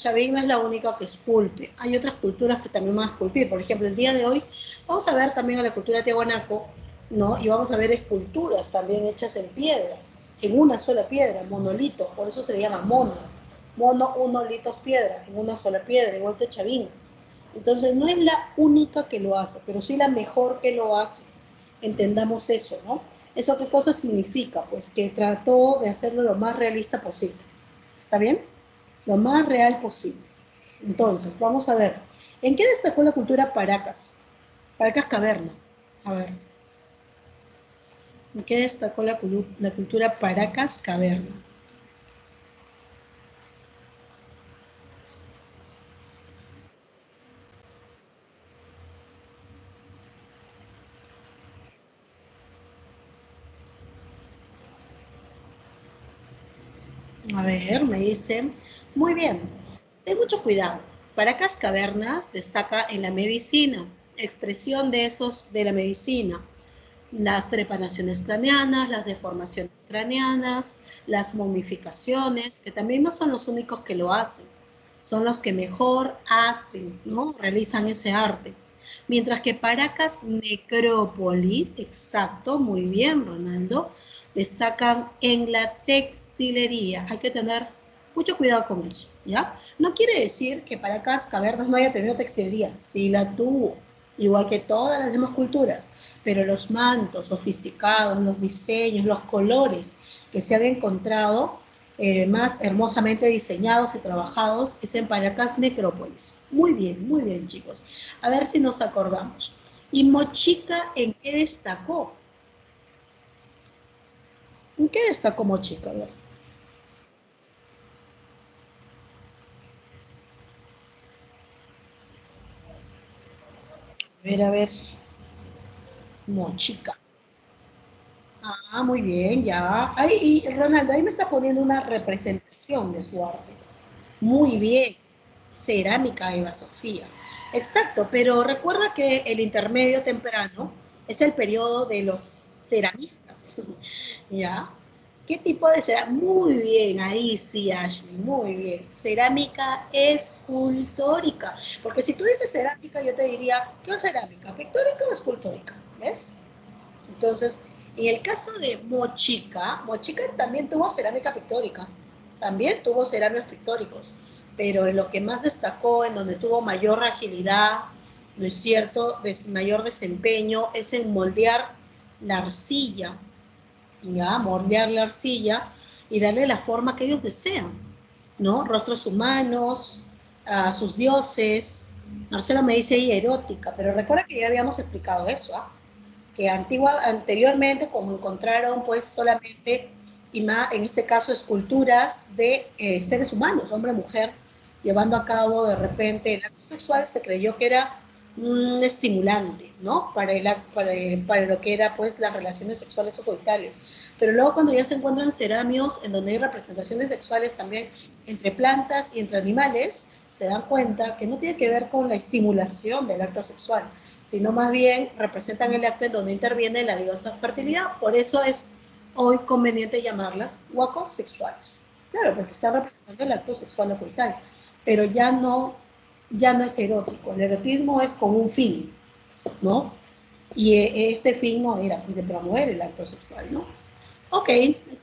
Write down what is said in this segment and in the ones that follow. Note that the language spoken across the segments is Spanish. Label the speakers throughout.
Speaker 1: Chavín no es la única que esculpe. Hay otras culturas que también van a esculpir. Por ejemplo, el día de hoy vamos a ver también a la cultura tiahuanaco, ¿no? Y vamos a ver esculturas también hechas en piedra, en una sola piedra, monolitos, por eso se le llama mono. Mono, uno, litos, piedra, en una sola piedra, igual que Chavín. Entonces, no es la única que lo hace, pero sí la mejor que lo hace. Entendamos eso, ¿no? ¿Eso qué cosa significa? Pues que trató de hacerlo lo más realista posible. ¿Está bien? Lo más real posible. Entonces, vamos a ver. ¿En qué destacó la cultura Paracas? Paracas Caverna. A ver. ¿En qué destacó la cultura Paracas Caverna? A ver, me dicen. Muy bien. Ten mucho cuidado. Paracas Cavernas destaca en la medicina, expresión de esos de la medicina, las trepanaciones craneanas, las deformaciones craneanas, las momificaciones, que también no son los únicos que lo hacen, son los que mejor hacen, ¿no? Realizan ese arte. Mientras que Paracas Necrópolis, exacto, muy bien, Ronaldo, destacan en la textilería. Hay que tener mucho cuidado con eso, ¿ya? No quiere decir que Paracas Cavernas no haya tenido textilería, sí la tuvo, igual que todas las demás culturas, pero los mantos sofisticados, los diseños, los colores que se han encontrado más hermosamente diseñados y trabajados es en Paracas Necrópolis. Muy bien, chicos. A ver si nos acordamos. ¿Y Mochica en qué destacó? ¿En qué destacó Mochica? A ver, a ver, Mochica. Ah, muy bien, ya. Ahí, y Ronaldo, ahí me está poniendo una representación de su arte. Muy bien. Cerámica, Eva Sofía. Exacto, pero recuerda que el intermedio temprano es el periodo de los ceramistas. ¿Ya? ¿Qué tipo de cerámica? Muy bien, ahí sí, Ashley, muy bien. Cerámica escultórica. Porque si tú dices cerámica, yo te diría, ¿qué es cerámica? ¿Pictórica o escultórica? ¿Ves? Entonces, en el caso de Mochica, Mochica también tuvo cerámica pictórica, también tuvo cerámicos pictóricos, pero en lo que más destacó, en donde tuvo mayor agilidad, ¿no es cierto?, mayor desempeño, es en moldear la arcilla, ¿ya? Moldear la arcilla y darle la forma que ellos desean, ¿no? Rostros humanos, a sus dioses. Marcelo me dice ahí erótica, pero recuerda que ya habíamos explicado eso, ¿ah? Que anteriormente, como encontraron pues solamente, y más en este caso, esculturas de seres humanos, hombre-mujer, llevando a cabo de repente el acto sexual, se creyó que era un estimulante, ¿no? Para lo que era pues las relaciones sexuales o coitales. Pero luego cuando ya se encuentran ceramios en donde hay representaciones sexuales también entre plantas y entre animales, se dan cuenta que no tiene que ver con la estimulación del acto sexual, sino más bien representan el acto en donde interviene la diosa fertilidad. Por eso es hoy conveniente llamarla huacos sexuales. Claro, porque están representando el acto sexual o coital, pero ya no es erótico. El erotismo es con un fin, ¿no? Y este fin no era pues de promover el acto sexual, ¿no? Ok,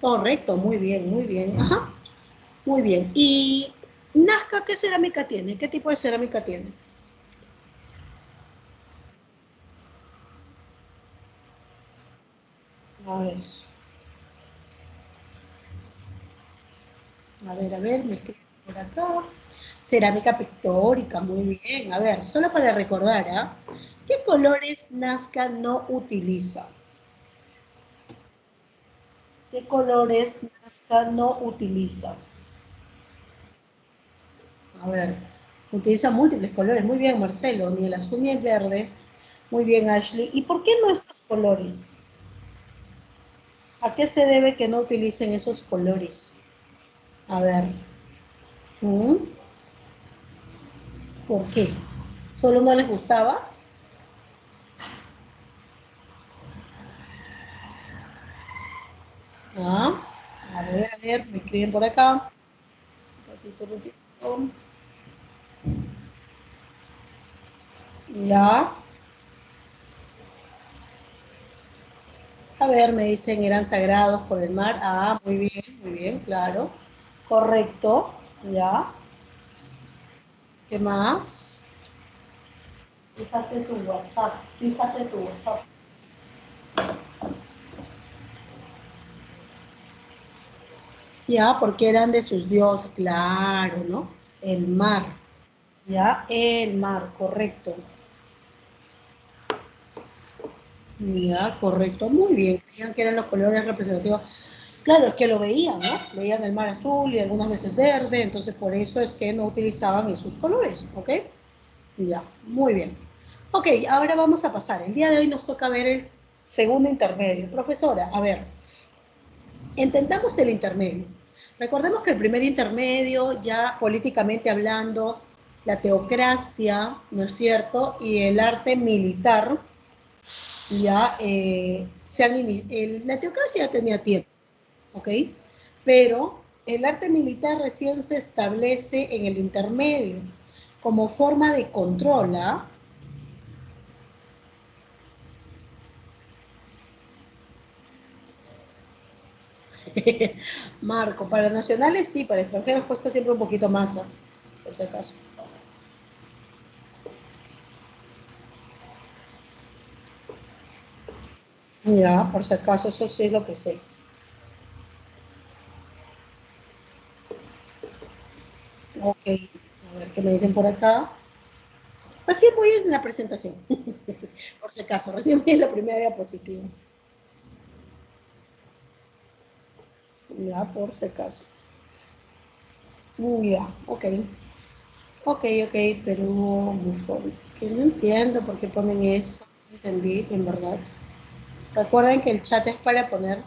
Speaker 1: correcto, muy bien, ajá, muy bien. ¿Y Nazca qué cerámica tiene? ¿Qué tipo de cerámica tiene? A ver, a ver, me escribo por acá. Cerámica pictórica, muy bien. A ver, solo para recordar, ¿ah? ¿Qué colores Nazca no utiliza? ¿Qué colores Nazca no utiliza? A ver, utiliza múltiples colores. Muy bien, Marcelo. Ni el azul ni el verde. Muy bien, Ashley. ¿Y por qué no estos colores? ¿A qué se debe que no utilicen esos colores? A ver. ¿Mm? ¿Por qué? ¿Solo no les gustaba? Ah, a ver, me escriben por acá. Ratito, ratito. Ya. A ver, me dicen eran sagrados por el mar. Ah, muy bien, claro. Correcto. Ya. ¿Qué más? Fíjate tu WhatsApp. Fíjate tu WhatsApp. Ya, porque eran de sus dioses, claro, ¿no? El mar. Ya, el mar, correcto. Ya, correcto, muy bien. Creían que eran los colores representativos. Claro, es que lo veían, ¿no? Veían el mar azul y algunas veces verde, entonces por eso es que no utilizaban esos colores, ¿ok? Ya, muy bien. Ok, ahora vamos a pasar. El día de hoy nos toca ver el segundo intermedio. Profesora, a ver, entendamos el intermedio. Recordemos que el primer intermedio, ya políticamente hablando, la teocracia, ¿no es cierto? Y el arte militar, ya la teocracia ya tenía tiempo, ¿ok? Pero el arte militar recién se establece en el intermedio como forma de control, ¿ah? Marco, para nacionales sí, para extranjeros cuesta siempre un poquito más, ¿ah? Por si acaso. Ya, por si acaso, eso sí es lo que sé. Ok, a ver qué me dicen por acá. Recién voy en la presentación, por si acaso, recién voy en la primera diapositiva. Ya, por si acaso. Ya, ok. Ok, ok, Perú, bufón. Que no entiendo por qué ponen eso. No entendí, en verdad. Recuerden que el chat es para poner.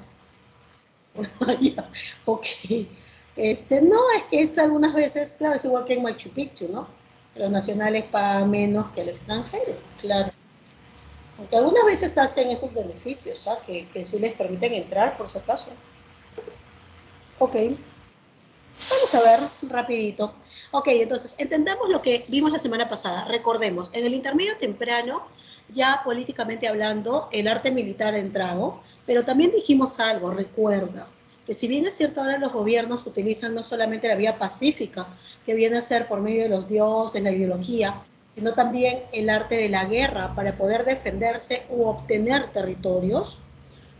Speaker 1: Ya, ok. No, es que es algunas veces, claro, es igual que en Machu Picchu, ¿no? Los nacionales pagan menos que el extranjero, claro. Aunque algunas veces hacen esos beneficios, ¿sabes? Que sí les permiten entrar, por si acaso. Ok, vamos a ver rapidito. Ok, entonces, entendamos lo que vimos la semana pasada. Recordemos, en el intermedio temprano, ya políticamente hablando, el arte militar ha entrado, pero también dijimos algo, recuerda, que si bien es cierto ahora los gobiernos utilizan no solamente la vía pacífica, que viene a ser por medio de los dioses, la ideología, sino también el arte de la guerra para poder defenderse u obtener territorios,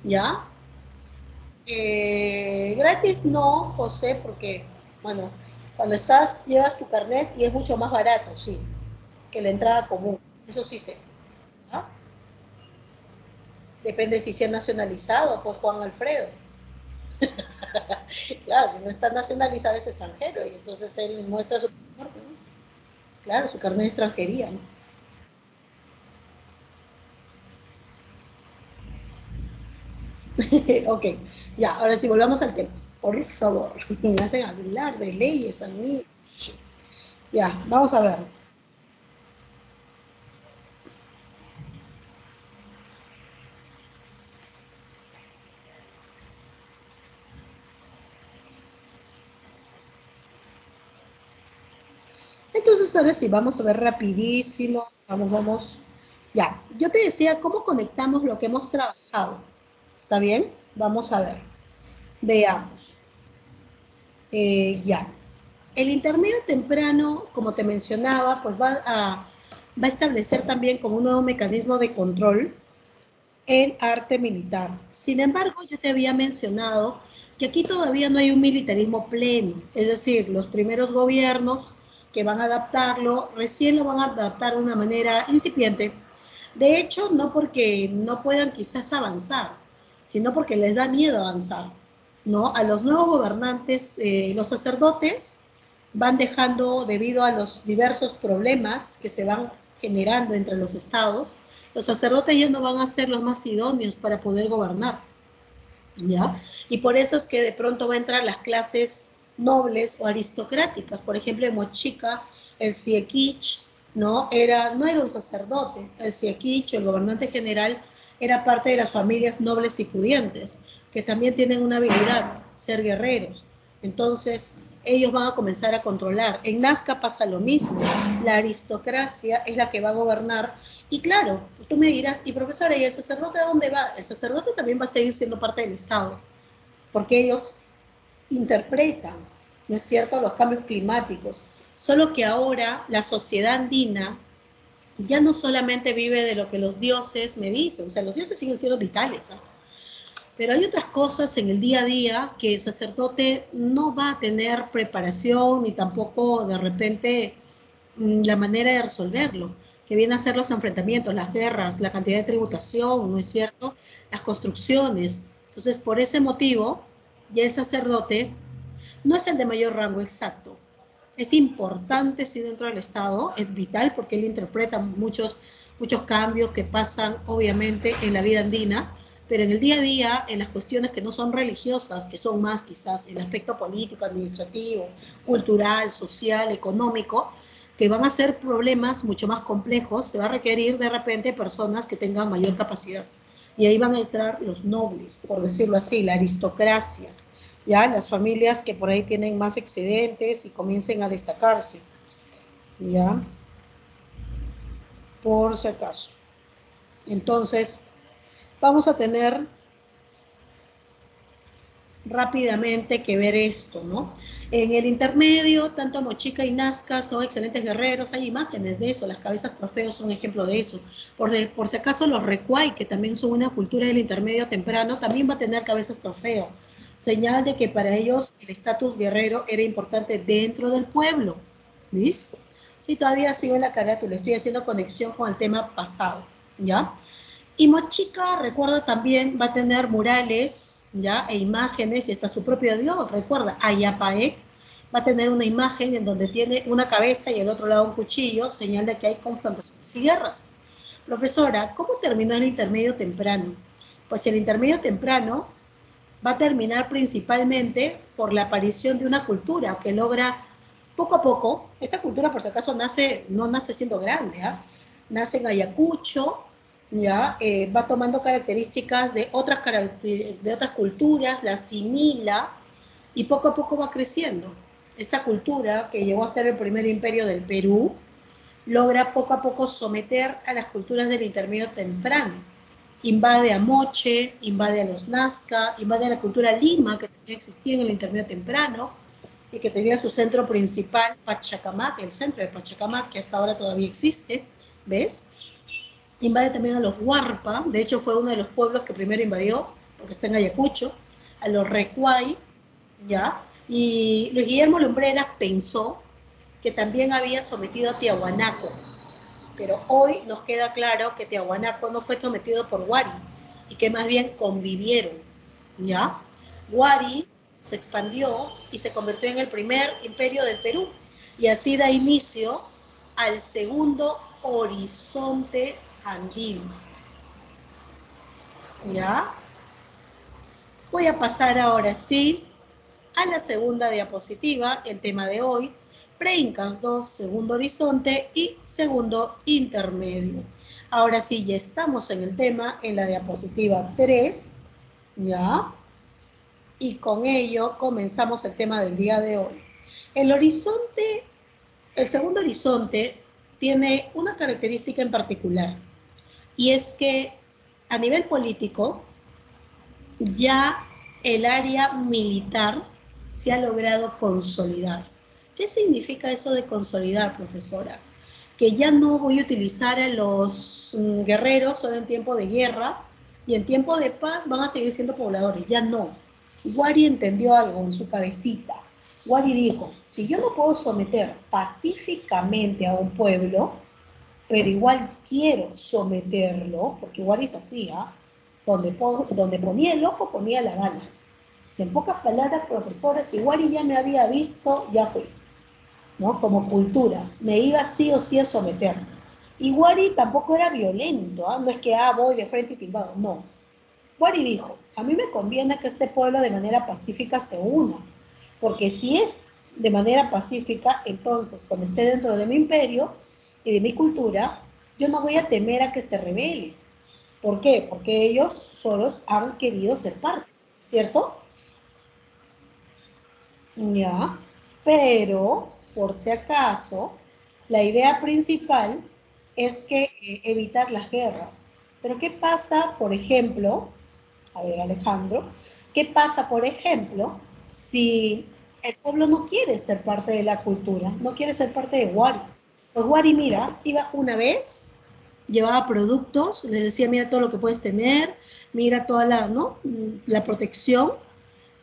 Speaker 1: ¿ya? Gratis no, José, porque, bueno, cuando estás, llevas tu carnet y es mucho más barato, sí, que la entrada común. Eso sí sé. ¿No? Depende si se ha nacionalizado, pues Juan Alfredo. Claro, si no está nacionalizado es extranjero y entonces él muestra su pasaporte, ¿no? Claro, su carnet de extranjería, ¿no? Ok, ya, ahora sí, volvamos al tema. Por favor, me hacen hablar de leyes a mí. Ya, vamos a ver. Entonces, ahora sí, vamos a ver rapidísimo. Vamos, vamos. Ya, yo te decía cómo conectamos lo que hemos trabajado. ¿Está bien? Vamos a ver. Veamos. Ya. El intermedio temprano, como te mencionaba, pues va a establecer también como un nuevo mecanismo de control el arte militar. Sin embargo, yo te había mencionado que aquí todavía no hay un militarismo pleno, es decir, los primeros gobiernos que van a adaptarlo, recién lo van a adaptar de una manera incipiente. De hecho, no porque no puedan quizás avanzar, sino porque les da miedo avanzar, ¿no? A los nuevos gobernantes, los sacerdotes van dejando, debido a los diversos problemas que se van generando entre los estados, los sacerdotes ya no van a ser los más idóneos para poder gobernar, ¿ya? Y por eso es que de pronto va a entrar las clases nobles o aristocráticas. Por ejemplo, en Mochica, el Siequich, no era un sacerdote. El Siequich, el gobernante general, era parte de las familias nobles y pudientes, que también tienen una habilidad, ser guerreros. Entonces, ellos van a comenzar a controlar. En Nazca pasa lo mismo, la aristocracia es la que va a gobernar, y claro, tú me dirás, y profesora, ¿y el sacerdote a dónde va? El sacerdote también va a seguir siendo parte del Estado, porque ellos interpretan, ¿no es cierto?, los cambios climáticos, solo que ahora la sociedad andina ya no solamente vive de lo que los dioses me dicen, o sea, los dioses siguen siendo vitales, ¿eh? Pero hay otras cosas en el día a día que el sacerdote no va a tener preparación ni tampoco de repente la manera de resolverlo, que viene a ser los enfrentamientos, las guerras, la cantidad de tributación, ¿no es cierto? Las construcciones. Entonces, por ese motivo, ya el sacerdote no es el de mayor rango exacto. Es importante, sí, dentro del Estado, es vital porque él interpreta muchos cambios que pasan, obviamente, en la vida andina, pero en el día a día, en las cuestiones que no son religiosas, que son más quizás el aspecto político, administrativo, cultural, social, económico, que van a ser problemas mucho más complejos, se va a requerir de repente personas que tengan mayor capacidad. Y ahí van a entrar los nobles, por decirlo así, la aristocracia, ya las familias que por ahí tienen más excedentes y comiencen a destacarse, ya, por si acaso. Entonces, vamos a tener rápidamente que ver esto, ¿no? En el intermedio, tanto Mochica y Nazca son excelentes guerreros, hay imágenes de eso, las cabezas trofeos son ejemplo de eso. Por si acaso los Recuay, que también son una cultura del intermedio temprano, también va a tener cabezas trofeo, señal de que para ellos el estatus guerrero era importante dentro del pueblo, ¿ves? Sí, todavía sigo en la carátula, estoy haciendo conexión con el tema pasado, ¿ya? Y Mochica, recuerda, también va a tener murales, ¿ya? E imágenes, y está su propio dios, recuerda, Ayapaek va a tener una imagen en donde tiene una cabeza y el otro lado un cuchillo, señal de que hay confrontaciones y guerras. Profesora, ¿cómo terminó el intermedio temprano? Pues el intermedio temprano va a terminar principalmente por la aparición de una cultura que logra poco a poco, esta cultura por si acaso no nace siendo grande, ¿eh? Nace en Ayacucho, ¿ya? Va tomando características de otras culturas, la asimila y poco a poco va creciendo. Esta cultura, que llegó a ser el primer imperio del Perú, logra poco a poco someter a las culturas del intermedio temprano. Invade a Moche, invade a los Nazca, invade a la cultura Lima, que también existía en el intermedio temprano, y que tenía su centro principal, Pachacamac, el centro de Pachacamac, que hasta ahora todavía existe, ¿ves? Invade también a los Huarpa, de hecho fue uno de los pueblos que primero invadió, porque está en Ayacucho, a los Recuay, ¿ya? Y Luis Guillermo Lumbreras pensó que también había sometido a Tiahuanaco, pero hoy nos queda claro que Tiahuanaco no fue sometido por Huari y que más bien convivieron, ¿ya? Huari se expandió y se convirtió en el primer imperio del Perú y así da inicio al segundo horizonte andino, ¿ya? Voy a pasar ahora sí a la segunda diapositiva, el tema de hoy, Pre-Incas 2, segundo horizonte y segundo intermedio. Ahora sí, ya estamos en el tema, en la diapositiva 3, ¿ya? Y con ello comenzamos el tema del día de hoy. El horizonte, el segundo horizonte tiene una característica en particular, y es que a nivel político, ya el área militar se ha logrado consolidar. ¿Qué significa eso de consolidar, profesora? Que ya no voy a utilizar a los guerreros solo en tiempo de guerra y en tiempo de paz van a seguir siendo pobladores. Ya no. Wari entendió algo en su cabecita. Wari dijo, si yo no puedo someter pacíficamente a un pueblo, pero igual quiero someterlo, porque Wari es así, ¿ah? Donde ponía el ojo, ponía la bala. O sea, en pocas palabras, profesores, si Wari ya me había visto, ya fue, ¿no? Como cultura, me iba sí o sí a someter. Y Wari tampoco era violento, ¿ah? No es que, voy de frente y timbado, no. Wari dijo, a mí me conviene que este pueblo de manera pacífica se una, porque si es de manera pacífica, entonces cuando esté dentro de mi imperio y de mi cultura, yo no voy a temer a que se rebele. ¿Por qué? Porque ellos solos han querido ser parte, ¿cierto? Ya. Pero, por si acaso, la idea principal es que evitar las guerras. Pero ¿qué pasa, por ejemplo, a ver, Alejandro, qué pasa, por ejemplo, si el pueblo no quiere ser parte de la cultura, no quiere ser parte de Wari? Pues Wari, mira, iba una vez, llevaba productos, les decía, mira todo lo que puedes tener, mira toda la, ¿no? La protección,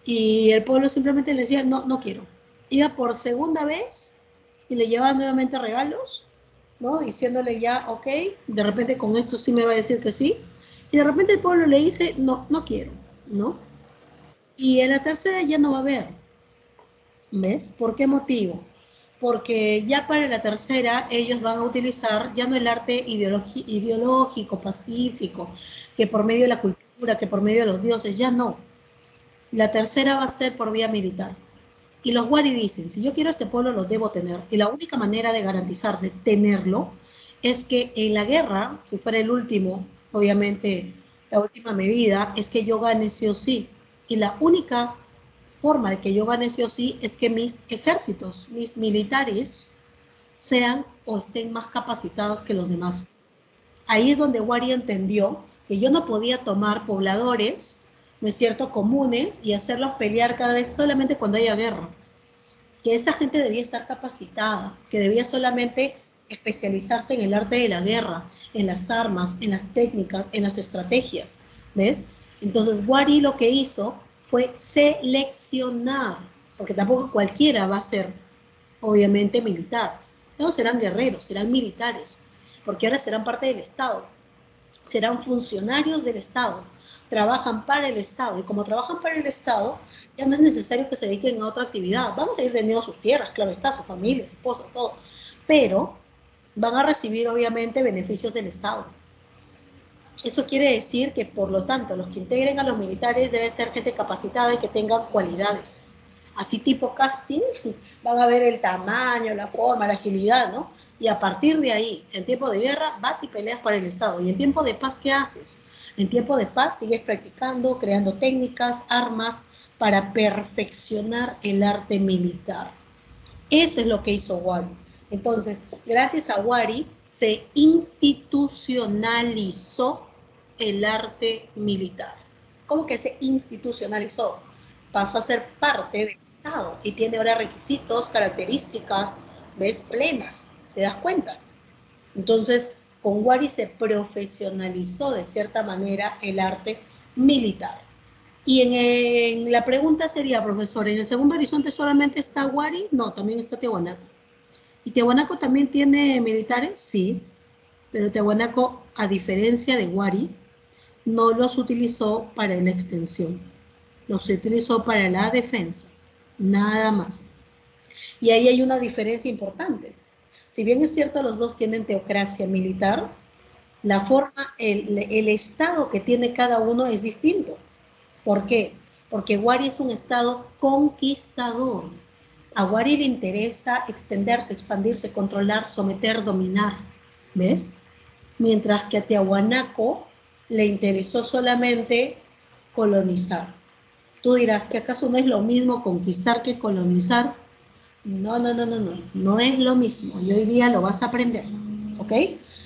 Speaker 1: y el pueblo simplemente le decía, no, no quiero. Iba por segunda vez y le llevaba nuevamente regalos, ¿no? Diciéndole ya, ok, de repente con esto sí me va a decir que sí. Y de repente el pueblo le dice, no, no quiero, ¿no? Y en la tercera ya no va a haber, ¿ves? ¿Por qué motivo? Porque ya para la tercera ellos van a utilizar ya no el arte ideológico, pacífico, que por medio de la cultura, que por medio de los dioses, ya no. La tercera va a ser por vía militar. Y los Wari dicen, si yo quiero este pueblo lo debo tener. Y la única manera de garantizar de tenerlo es que en la guerra, si fuera el último, obviamente la última medida es que yo gane sí o sí. Y la única forma de que yo gane sí o sí es que mis ejércitos, mis militares, sean o estén más capacitados que los demás. Ahí es donde Wari entendió que yo no podía tomar pobladores, ¿no es cierto?, comunes y hacerlos pelear cada vez solamente cuando haya guerra. Que esta gente debía estar capacitada, que debía solamente especializarse en el arte de la guerra, en las armas, en las técnicas, en las estrategias, ¿ves? Entonces Wari lo que hizo fue seleccionar, porque tampoco cualquiera va a ser, obviamente, militar. Todos serán guerreros, serán militares, porque ahora serán parte del Estado, serán funcionarios del Estado, trabajan para el Estado, y como trabajan para el Estado, ya no es necesario que se dediquen a otra actividad. Van a seguir teniendo sus tierras, claro está, su familia, su esposa, todo, pero van a recibir obviamente beneficios del Estado. Eso quiere decir que, por lo tanto, los que integren a los militares deben ser gente capacitada y que tengan cualidades. Así tipo casting, van a ver el tamaño, la forma, la agilidad, ¿no? Y a partir de ahí, en tiempo de guerra, vas y peleas para el Estado. Y en tiempo de paz, ¿qué haces? En tiempo de paz sigues practicando, creando técnicas, armas, para perfeccionar el arte militar. Eso es lo que hizo Wari. Entonces, gracias a Wari se institucionalizó el arte militar. ¿Cómo que se institucionalizó? Pasó a ser parte del Estado y tiene ahora requisitos, características, ¿ves? Plenas. ¿Te das cuenta? Entonces, con Wari se profesionalizó de cierta manera el arte militar. Y la pregunta sería, profesor, ¿en el segundo horizonte solamente está Wari? No, también está Tiahuanaco. ¿Y Tiahuanaco también tiene militares? Sí, pero Tiahuanaco, a diferencia de Wari, no los utilizó para la extensión, los utilizó para la defensa, nada más. Y ahí hay una diferencia importante. Si bien es cierto, los dos tienen teocracia militar, la forma, el estado que tiene cada uno es distinto. ¿Por qué? Porque Wari es un estado conquistador. A Wari le interesa extenderse, expandirse, controlar, someter, dominar. ¿Ves? Mientras que a Tiahuanaco le interesó solamente colonizar. Tú dirás, ¿que acaso no es lo mismo conquistar que colonizar? No, no, no, no, no. No es lo mismo. Y hoy día lo vas a aprender. ¿Ok?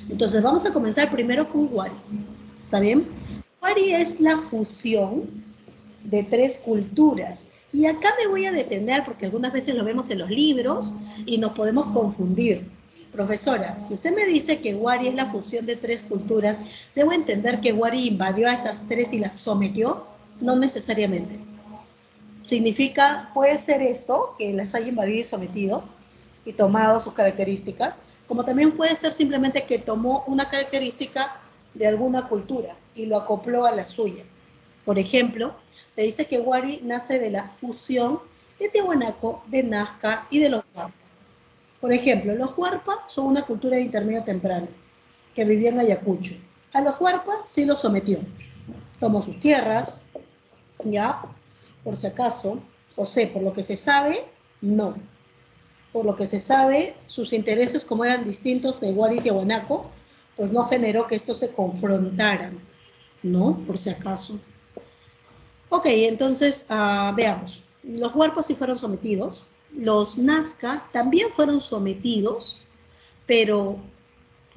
Speaker 1: Entonces vamos a comenzar primero con Wari. ¿Está bien? Wari es la fusión de tres culturas. Y acá me voy a detener porque algunas veces lo vemos en los libros y nos podemos confundir. Profesora, si usted me dice que Wari es la fusión de tres culturas, ¿debo entender que Wari invadió a esas tres y las sometió? No necesariamente. Significa, puede ser esto, que las haya invadido y sometido y tomado sus características, como también puede ser simplemente que tomó una característica de alguna cultura y lo acopló a la suya. Por ejemplo, se dice que Wari nace de la fusión de Tiahuanaco, de Nazca y de los Huarpa. Por ejemplo, los Huarpa son una cultura de intermedio temprano que vivía en Ayacucho. A los Huarpa sí los sometió. Tomó sus tierras, ya, por si acaso. José, por lo que se sabe, no. Por lo que se sabe, sus intereses, como eran distintos de Wari y Tiahuanaco, pues no generó que estos se confrontaran, ¿no? Por si acaso. Ok, entonces veamos. Los huarpos sí fueron sometidos, los Nazca también fueron sometidos, pero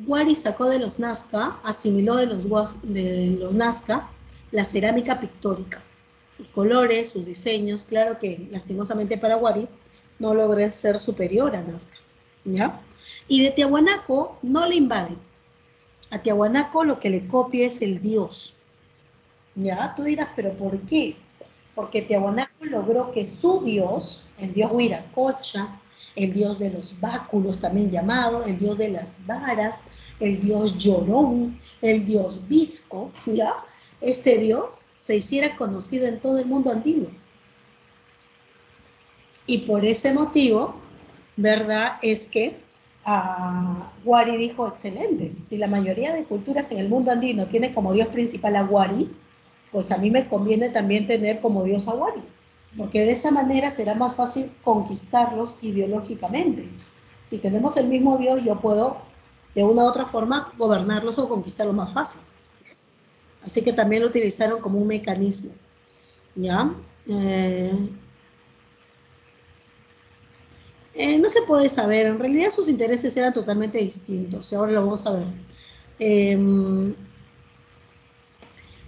Speaker 1: Wari sacó de los Nazca, asimiló de los Nazca la cerámica pictórica, sus colores, sus diseños. Claro que lastimosamente para Wari no logró ser superior a Nazca, ¿ya? Y de Tiahuanaco no le invade. A Tiahuanaco lo que le copia es el dios, ¿ya? Tú dirás, ¿pero por qué? Porque Tiahuanaco logró que su dios, el dios Huiracocha, el dios de los báculos también llamado, el dios de las varas, el dios Llorón, el dios Visco, ¿ya? Este dios se hiciera conocido en todo el mundo andino. Y por ese motivo, ¿verdad? Es que Wari dijo, excelente, si la mayoría de culturas en el mundo andino tiene como dios principal a Wari, pues a mí me conviene también tener como dios a Wari, porque de esa manera será más fácil conquistarlos ideológicamente. Si tenemos el mismo dios, yo puedo de una u otra forma gobernarlos o conquistarlos más fácil. ¿Ves? Así que también lo utilizaron como un mecanismo, ¿ya? No se puede saber, en realidad sus intereses eran totalmente distintos, y ahora lo vamos a ver.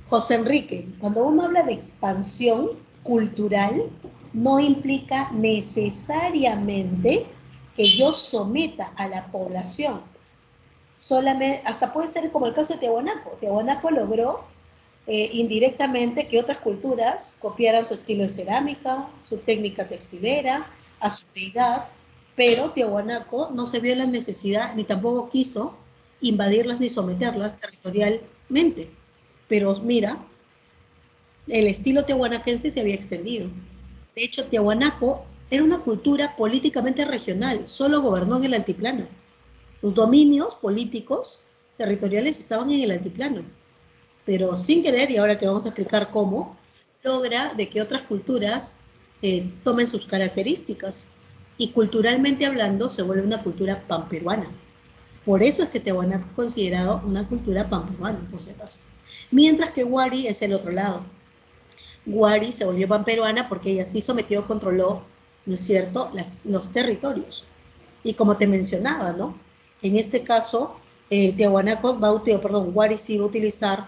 Speaker 1: José Enrique, cuando uno habla de expansión cultural, no implica necesariamente que yo someta a la población. Solamente, hasta puede ser como el caso de Tiahuanaco. Tiahuanaco logró indirectamente que otras culturas copiaran su estilo de cerámica, su técnica textilera, a su deidad, pero Tiahuanaco no se vio la necesidad ni tampoco quiso invadirlas ni someterlas territorialmente. Pero mira, el estilo tiahuanaquense se había extendido. De hecho, Tiahuanaco era una cultura políticamente regional, solo gobernó en el altiplano. Sus dominios políticos territoriales estaban en el altiplano, pero sin querer, y ahora te vamos a explicar cómo, logra de que otras culturas tomen sus características y culturalmente hablando se vuelve una cultura panperuana. Por eso es que Tiahuanaco es considerado una cultura panperuana, por si acaso. Mientras que Wari es el otro lado. Wari se volvió panperuana porque ella sí sometió, controló, ¿no es cierto?, los territorios. Y como te mencionaba, ¿no? En este caso, Tiahuanaco Wari sí va a utilizar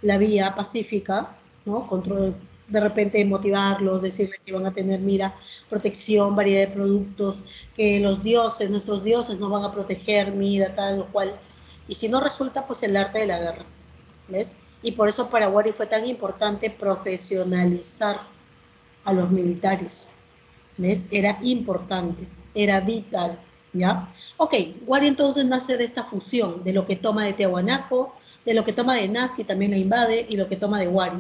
Speaker 1: la vía pacífica, ¿no? Control, de repente motivarlos, decirles que van a tener, mira, protección, variedad de productos, que los dioses, nuestros dioses nos van a proteger, mira, tal o cual. Y si no resulta, pues el arte de la guerra, ¿ves? Y por eso para Wari fue tan importante profesionalizar a los militares, ¿ves? Era importante, era vital, ¿ya? Ok, Wari entonces nace de esta fusión, de lo que toma de Tiahuanaco, de lo que toma de Nazca y también la invade, y lo que toma de Wari.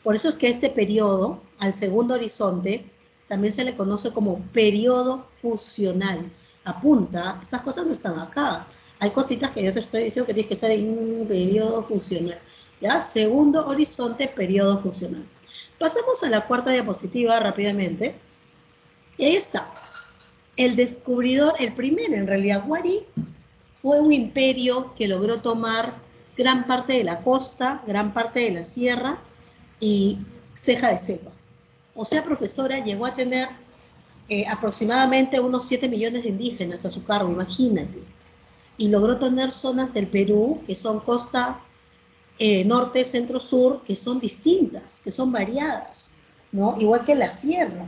Speaker 1: Por eso es que este periodo, al segundo horizonte, también se le conoce como periodo fusional. Apunta, estas cosas no están acá. Hay cositas que yo te estoy diciendo que tienes que estar en un periodo fusional. ¿Ya? Segundo horizonte, periodo fusional. Pasamos a la cuarta diapositiva rápidamente. Y ahí está. El descubridor, el primero en realidad, Wari, fue un imperio que logró tomar gran parte de la costa, gran parte de la sierra y ceja de selva. O sea, profesora, llegó a tener aproximadamente unos 7 millones de indígenas a su cargo, imagínate. Y logró tener zonas del Perú que son costa norte, centro, sur, que son distintas, que son variadas, ¿no? Igual que la sierra.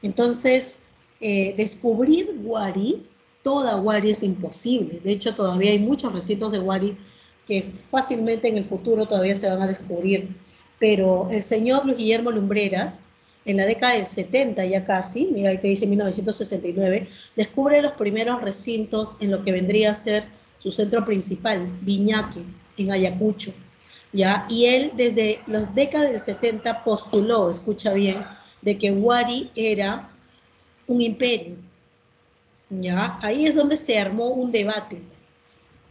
Speaker 1: Entonces, descubrir Wari, toda Wari es imposible. De hecho, todavía hay muchos recintos de Wari que fácilmente en el futuro todavía se van a descubrir. Pero el señor Luis Guillermo Lumbreras, en la década del 70 ya casi, mira, ahí te dice 1969, descubre los primeros recintos en lo que vendría a ser su centro principal, Viñaque, en Ayacucho. ¿Ya? Y él desde las décadas del 70 postuló, escucha bien, de que Wari era un imperio. ¿Ya? Ahí es donde se armó un debate,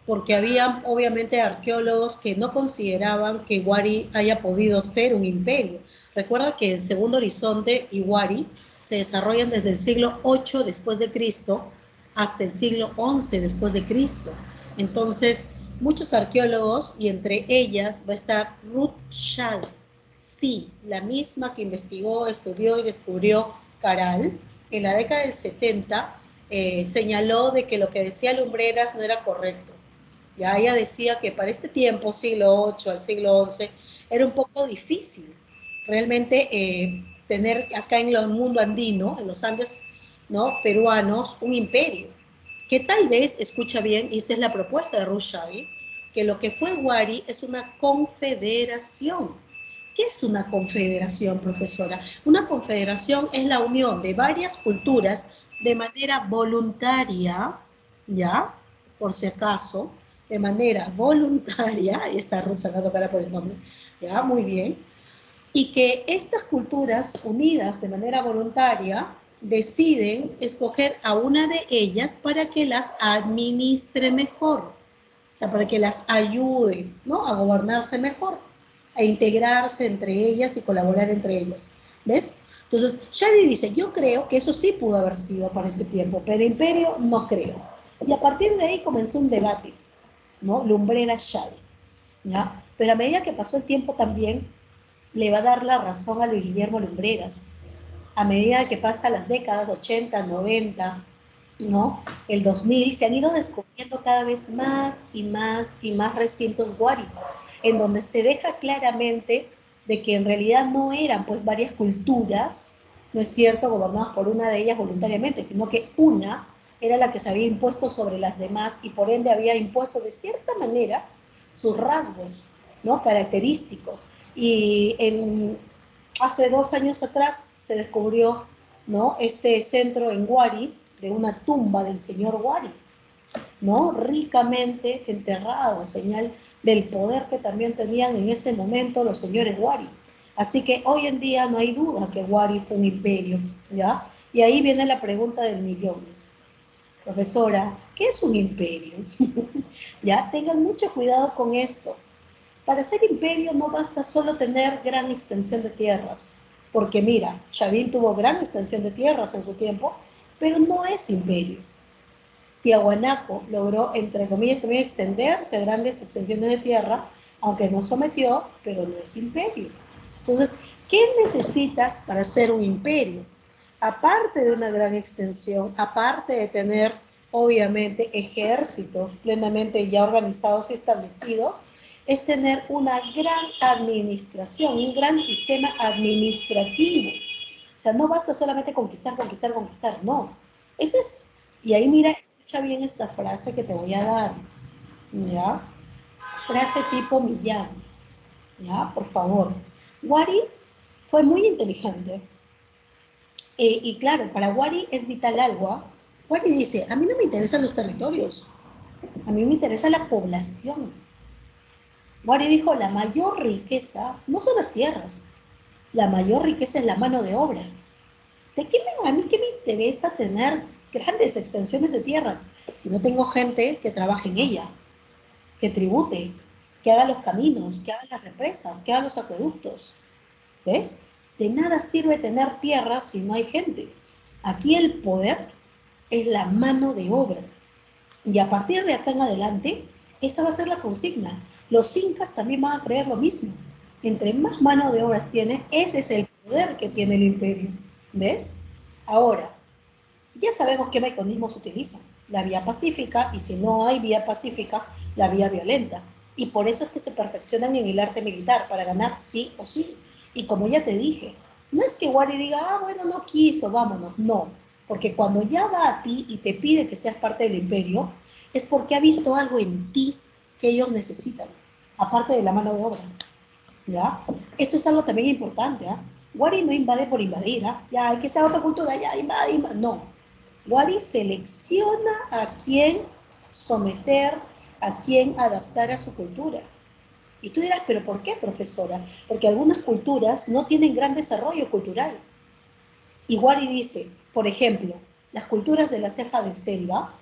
Speaker 1: porque había obviamente arqueólogos que no consideraban que Wari haya podido ser un imperio. Recuerda que el segundo horizonte y Wari se desarrollan desde el siglo 8 después de Cristo hasta el siglo 11 después de Cristo. Entonces, muchos arqueólogos, y entre ellas va a estar Ruth Shaw, sí, la misma que investigó, estudió y descubrió Caral, en la década del 70, señaló de que lo que decía Lumbreras no era correcto. Ya ella decía que para este tiempo, siglo VIII al siglo XI, era un poco difícil realmente tener acá en el mundo andino, en los Andes, ¿no?, peruanos, un imperio. Que tal vez, escucha bien, y esta es la propuesta de Ruth Shagi, que lo que fue Wari es una confederación. ¿Qué es una confederación, profesora? Una confederación es la unión de varias culturas de manera voluntaria, ¿ya? Por si acaso, de manera voluntaria, y está Ruth sacando cara por el nombre, ¿ya? Muy bien. Y que estas culturas unidas de manera voluntaria deciden escoger a una de ellas para que las administre mejor, o sea, para que las ayude, ¿no?, a gobernarse mejor, a integrarse entre ellas y colaborar entre ellas. ¿Ves? Entonces, Shadi dice, yo creo que eso sí pudo haber sido para ese tiempo, pero imperio no creo. Y a partir de ahí comenzó un debate, ¿no? Lumbrera Shadi, ¿ya? Pero a medida que pasó el tiempo también le va a dar la razón a Luis Guillermo Lumbreras. A medida que pasan las décadas 80, 90, ¿no?, el 2000, se han ido descubriendo cada vez más y más y más recintos Wari, en donde se deja claramente de que en realidad no eran pues varias culturas, no es cierto, gobernadas por una de ellas voluntariamente, sino que una era la que se había impuesto sobre las demás y por ende había impuesto de cierta manera sus rasgos, ¿no?, característicos. Y hace 2 años atrás se descubrió, ¿no?, este centro en Wari, de una tumba del señor Wari, ¿no?, ricamente enterrado, señal del poder que también tenían en ese momento los señores Wari. Así que hoy en día no hay duda que Wari fue un imperio, ¿ya? Y ahí viene la pregunta del millón. Profesora, ¿qué es un imperio? Ya, tengan mucho cuidado con esto. Para ser imperio no basta solo tener gran extensión de tierras, porque mira, Chavín tuvo gran extensión de tierras en su tiempo, pero no es imperio. Tiahuanaco logró, entre comillas, también extenderse a grandes extensiones de tierra, aunque no sometió, pero no es imperio. Entonces, ¿qué necesitas para ser un imperio? Aparte de una gran extensión, aparte de tener, obviamente, ejércitos plenamente ya organizados y establecidos, es tener una gran administración, un gran sistema administrativo. O sea, no basta solamente conquistar, conquistar, conquistar, no. Eso es, y ahí mira, escucha bien esta frase que te voy a dar, ¿ya? Frase tipo Millán, ¿ya? Por favor. Wari fue muy inteligente. Y claro, para Wari es vital algo, ¿ah? Wari dice, a mí no me interesan los territorios, a mí me interesa la población. Wari dijo, la mayor riqueza no son las tierras, la mayor riqueza es la mano de obra. A mí qué me interesa tener grandes extensiones de tierras si no tengo gente que trabaje en ella, que tribute, que haga los caminos, que haga las represas, que haga los acueductos? ¿Ves? De nada sirve tener tierras si no hay gente. Aquí el poder es la mano de obra. Y a partir de acá en adelante, esa va a ser la consigna. Los incas también van a creer lo mismo. Entre más mano de obras tiene, ese es el poder que tiene el imperio. ¿Ves? Ahora, ya sabemos qué mecanismos utilizan. La vía pacífica, y si no hay vía pacífica, la vía violenta. Y por eso es que se perfeccionan en el arte militar, para ganar sí o sí. Y como ya te dije, no es que Wari diga, ah, bueno, no quiso, vámonos. No, porque cuando ya va a ti y te pide que seas parte del imperio, es porque ha visto algo en ti que ellos necesitan, aparte de la mano de obra. ¿Ya? Esto es algo también importante, ¿ah? Wari no invade por invadir, ¿ah? Ya, hay que estar otra cultura, ya, invade, invade. No. Wari selecciona a quién someter, a quién adaptar a su cultura. Y tú dirás, ¿pero por qué, profesora? Porque algunas culturas no tienen gran desarrollo cultural. Y Wari dice, por ejemplo, las culturas de la ceja de selva,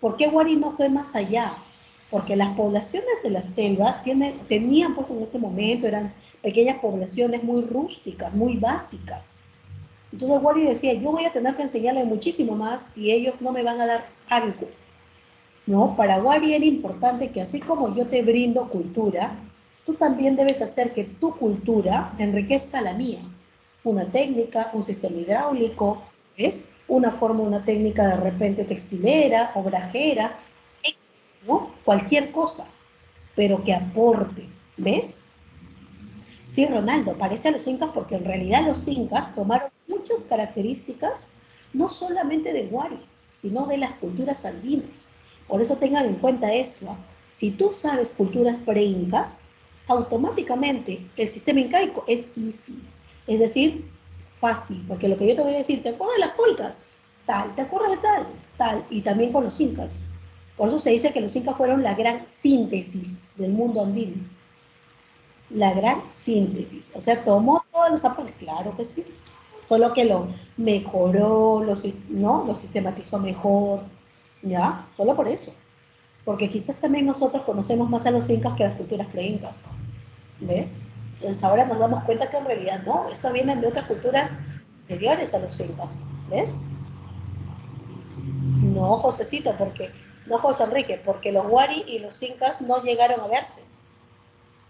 Speaker 1: ¿por qué Wari no fue más allá? Porque las poblaciones de la selva tenían pues en ese momento, eran pequeñas poblaciones muy rústicas, muy básicas. Entonces Wari decía, yo voy a tener que enseñarle muchísimo más y ellos no me van a dar algo, ¿no? Para Wari era importante que así como yo te brindo cultura, tú también debes hacer que tu cultura enriquezca la mía. Una técnica, un sistema hidráulico, ¿ves? una forma, una técnica de repente textilera, obrajera, ¿no? Cualquier cosa, pero que aporte, ¿ves? Sí, Ronaldo, parece a los incas porque en realidad los incas tomaron muchas características, no solamente de Wari, sino de las culturas andinas. Por eso tengan en cuenta esto, ¿eh? Si tú sabes culturas pre-incas, automáticamente el sistema incaico es easy, es decir, fácil, porque lo que yo te voy a decir, ¿te acuerdas de las colcas? Tal, ¿te acuerdas de tal? Tal, y también con los incas. Por eso se dice que los incas fueron la gran síntesis del mundo andino. La gran síntesis. O sea, tomó todos los aportes, claro que sí. Solo que lo mejoró, ¿no? Lo sistematizó mejor, ¿ya? Solo por eso. Porque quizás también nosotros conocemos más a los incas que a las culturas pre-incas, ¿ves? Entonces ahora nos damos cuenta que en realidad no, esto viene de otras culturas anteriores a los incas, ¿ves? No, Josecito, no, José Enrique, porque los Wari y los incas no llegaron a verse,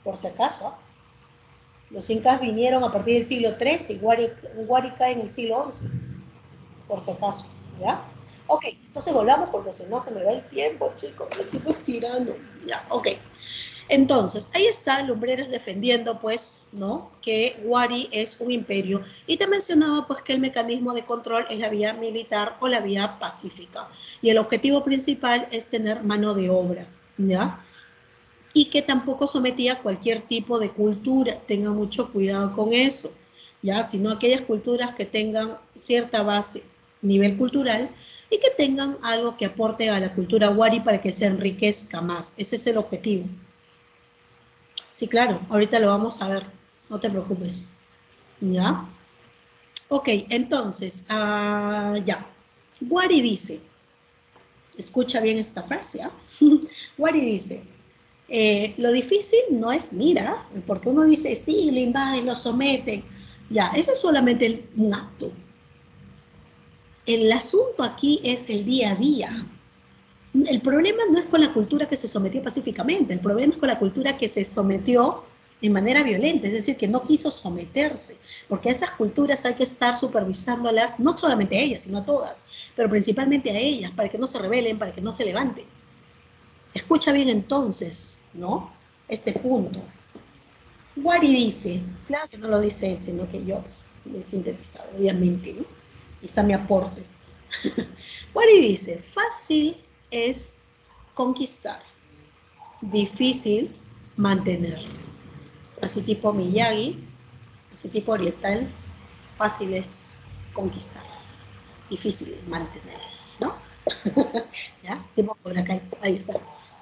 Speaker 1: por si acaso, ¿eh? Los incas vinieron a partir del siglo XIII y Wari cae en el siglo XI, por si acaso, ¿ya? Ok, entonces volvamos porque si no se me va el tiempo, chicos, el tiempo estirando, ya, ok. Entonces, ahí está Lumbreras defendiendo, pues, ¿no? Que Wari es un imperio y te mencionaba, pues, que el mecanismo de control es la vía militar o la vía pacífica y el objetivo principal es tener mano de obra, ¿ya? Y que tampoco sometía a cualquier tipo de cultura. Tengan mucho cuidado con eso, ya, sino aquellas culturas que tengan cierta base, nivel cultural, y que tengan algo que aporte a la cultura wari para que se enriquezca más. Ese es el objetivo. Sí, claro, ahorita lo vamos a ver, no te preocupes. ¿Ya? Ok, entonces, ya. Wari dice, escucha bien esta frase, ¿eh? Wari dice, lo difícil no es mira, porque uno dice, sí, lo invaden, lo someten. Ya, eso es solamente un acto. El asunto aquí es el día a día. El problema no es con la cultura que se sometió pacíficamente, el problema es con la cultura que se sometió de manera violenta, es decir, que no quiso someterse, porque a esas culturas hay que estar supervisándolas, no solamente a ellas, sino a todas, pero principalmente a ellas, para que no se rebelen, para que no se levanten. Escucha bien entonces, ¿no? Este punto. Wari dice, claro que no lo dice él, sino que yo lo he sintetizado, obviamente, ¿no? Y está mi aporte. Wari dice, fácil es conquistar, difícil mantener. Así tipo Miyagi, así tipo oriental, fácil es conquistar, difícil mantener, ¿no? ¿Ya? Tipo por acá, ahí está,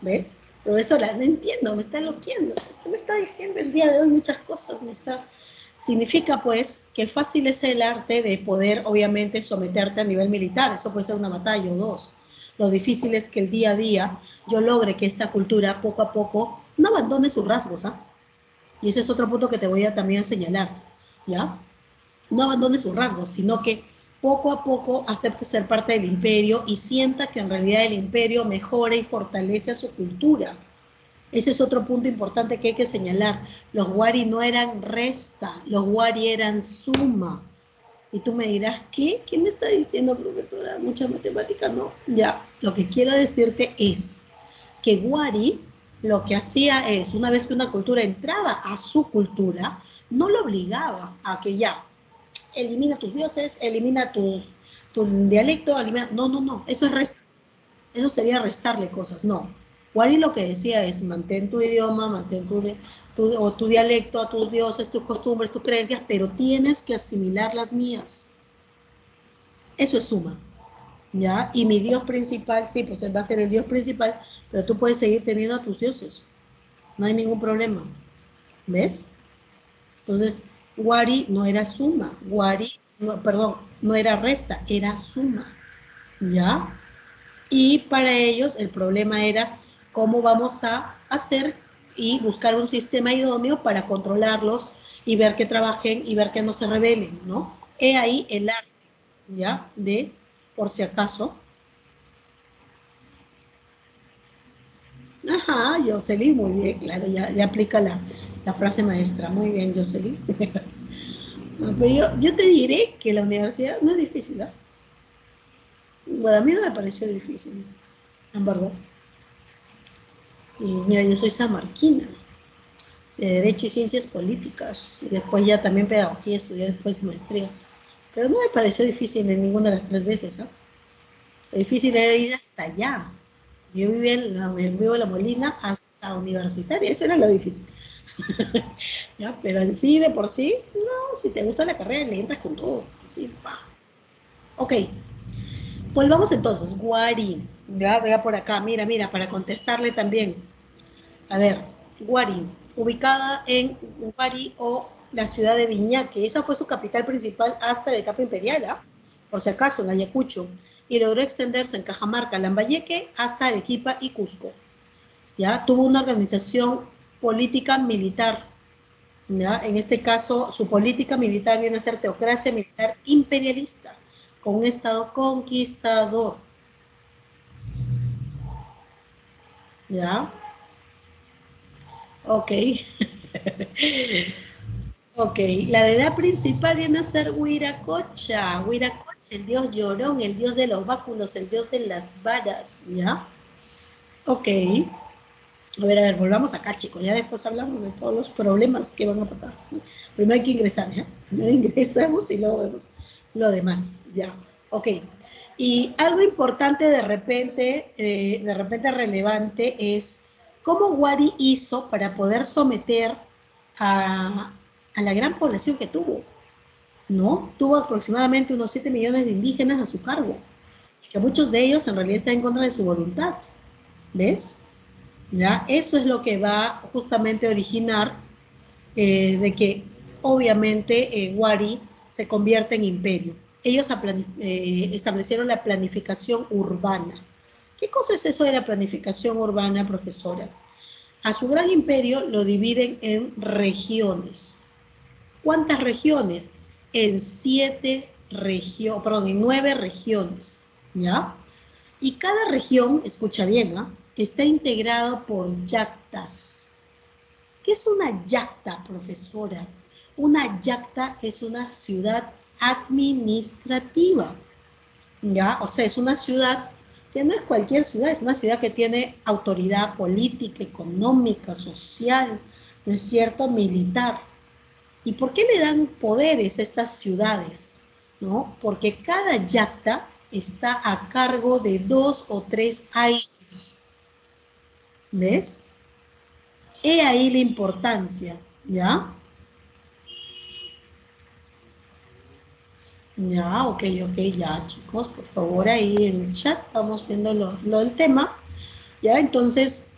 Speaker 1: ¿ves? Profesora, no entiendo, me está loqueando. ¿Qué me está diciendo el día de hoy? Muchas cosas me está... Significa, pues, que fácil es el arte de poder, obviamente, someterte a nivel militar. Eso puede ser una batalla o dos. Lo difícil es que el día a día yo logre que esta cultura, poco a poco, no abandone sus rasgos, ¿ah? Y ese es otro punto que te voy a también señalar, ¿ya? No abandone sus rasgos, sino que poco a poco acepte ser parte del imperio y sienta que en realidad el imperio mejora y fortalece a su cultura. Ese es otro punto importante que hay que señalar. Los wari no eran resta, los wari eran suma. Y tú me dirás, ¿qué? ¿Qué me está diciendo, profesora? Mucha matemática, ¿no? Ya, lo que quiero decirte es que Wari lo que hacía es, una vez que una cultura entraba a su cultura, no lo obligaba a que ya, elimina tus dioses, elimina tu dialecto, elimina... No, no, no, eso es eso sería restarle cosas, no. Wari lo que decía es, mantén tu idioma, mantén tu dialecto, a tus dioses, tus costumbres, tus creencias, pero tienes que asimilar las mías. Eso es suma. ¿Ya? Y mi Dios principal, sí, pues él va a ser el Dios principal, pero tú puedes seguir teniendo a tus dioses, no hay ningún problema, ¿ves? Entonces, Wari no era suma, Wari, no, perdón, no era resta, era suma, ¿ya? Y para ellos el problema era cómo vamos a hacer y buscar un sistema idóneo para controlarlos y ver que trabajen y ver que no se rebelen, ¿no? He ahí el arte, ¿ya? De, por si acaso, ajá, Jocelyn, muy bien, claro, ya aplica la frase maestra. Muy bien, Jocelyn. No, pero yo te diré que la universidad no es difícil, ¿eh? Bueno, a mí no me pareció difícil, en verdad. Y mira, yo soy samarquina, de Derecho y Ciencias Políticas, y después ya también Pedagogía, estudié después maestría. Pero no me pareció difícil en ninguna de las tres veces, ¿eh? Lo difícil era ir hasta allá. Yo vivía en Vivo La Molina hasta universitaria, eso era lo difícil. ¿Ya? Pero en sí, de por sí, no, si te gusta la carrera, le entras con todo. Así, fa. Ok, volvamos entonces. Guarín. Ya, vea por acá, mira, mira, para contestarle también. A ver, Guarín, ubicada en Guari o la ciudad de Viñaque. Esa fue su capital principal hasta la etapa imperial, ¿ah? Por si acaso, en Ayacucho. Y logró extenderse en Cajamarca, Lambayeque, hasta Arequipa y Cusco. ¿Ya? Tuvo una organización política militar. ¿Ya? En este caso, su política militar viene a ser teocracia militar imperialista, con un Estado conquistador. ¿Ya? Ok. Ok, la deidad principal viene a ser Huiracocha. Huiracocha, el dios llorón, el dios de los báculos, el dios de las varas, ¿ya? Ok. A ver, volvamos acá, chicos. Ya después hablamos de todos los problemas que van a pasar. Primero hay que ingresar, ¿ya? Primero ingresamos y luego vemos lo demás, ¿ya? Ok. Y algo importante de repente relevante, es cómo Wari hizo para poder someter a, a la gran población que tuvo, ¿no? Tuvo aproximadamente unos 7 millones de indígenas a su cargo, que muchos de ellos en realidad están en contra de su voluntad, ¿ves? ¿Ya? Eso es lo que va justamente a originar de que obviamente Wari se convierte en imperio. Ellos establecieron la planificación urbana. ¿Qué cosa es eso de la planificación urbana, profesora? A su gran imperio lo dividen en regiones. ¿Cuántas regiones? En en 9 regiones, ¿ya? Y cada región, escucha bien, ¿eh? Está integrado por yactas. ¿Qué es una yacta, profesora? Una yacta es una ciudad administrativa, ¿ya? O sea, es una ciudad que no es cualquier ciudad, es una ciudad que tiene autoridad política, económica, social, ¿no es cierto?, militar. ¿Y por qué le dan poderes a estas ciudades? ¿No? Porque cada yacta está a cargo de 2 o 3 ayllus. ¿Ves? He ahí la importancia, ¿ya? Ya, ok, ok, ya, chicos, por favor, ahí en el chat vamos viendo lo del tema. Ya, entonces,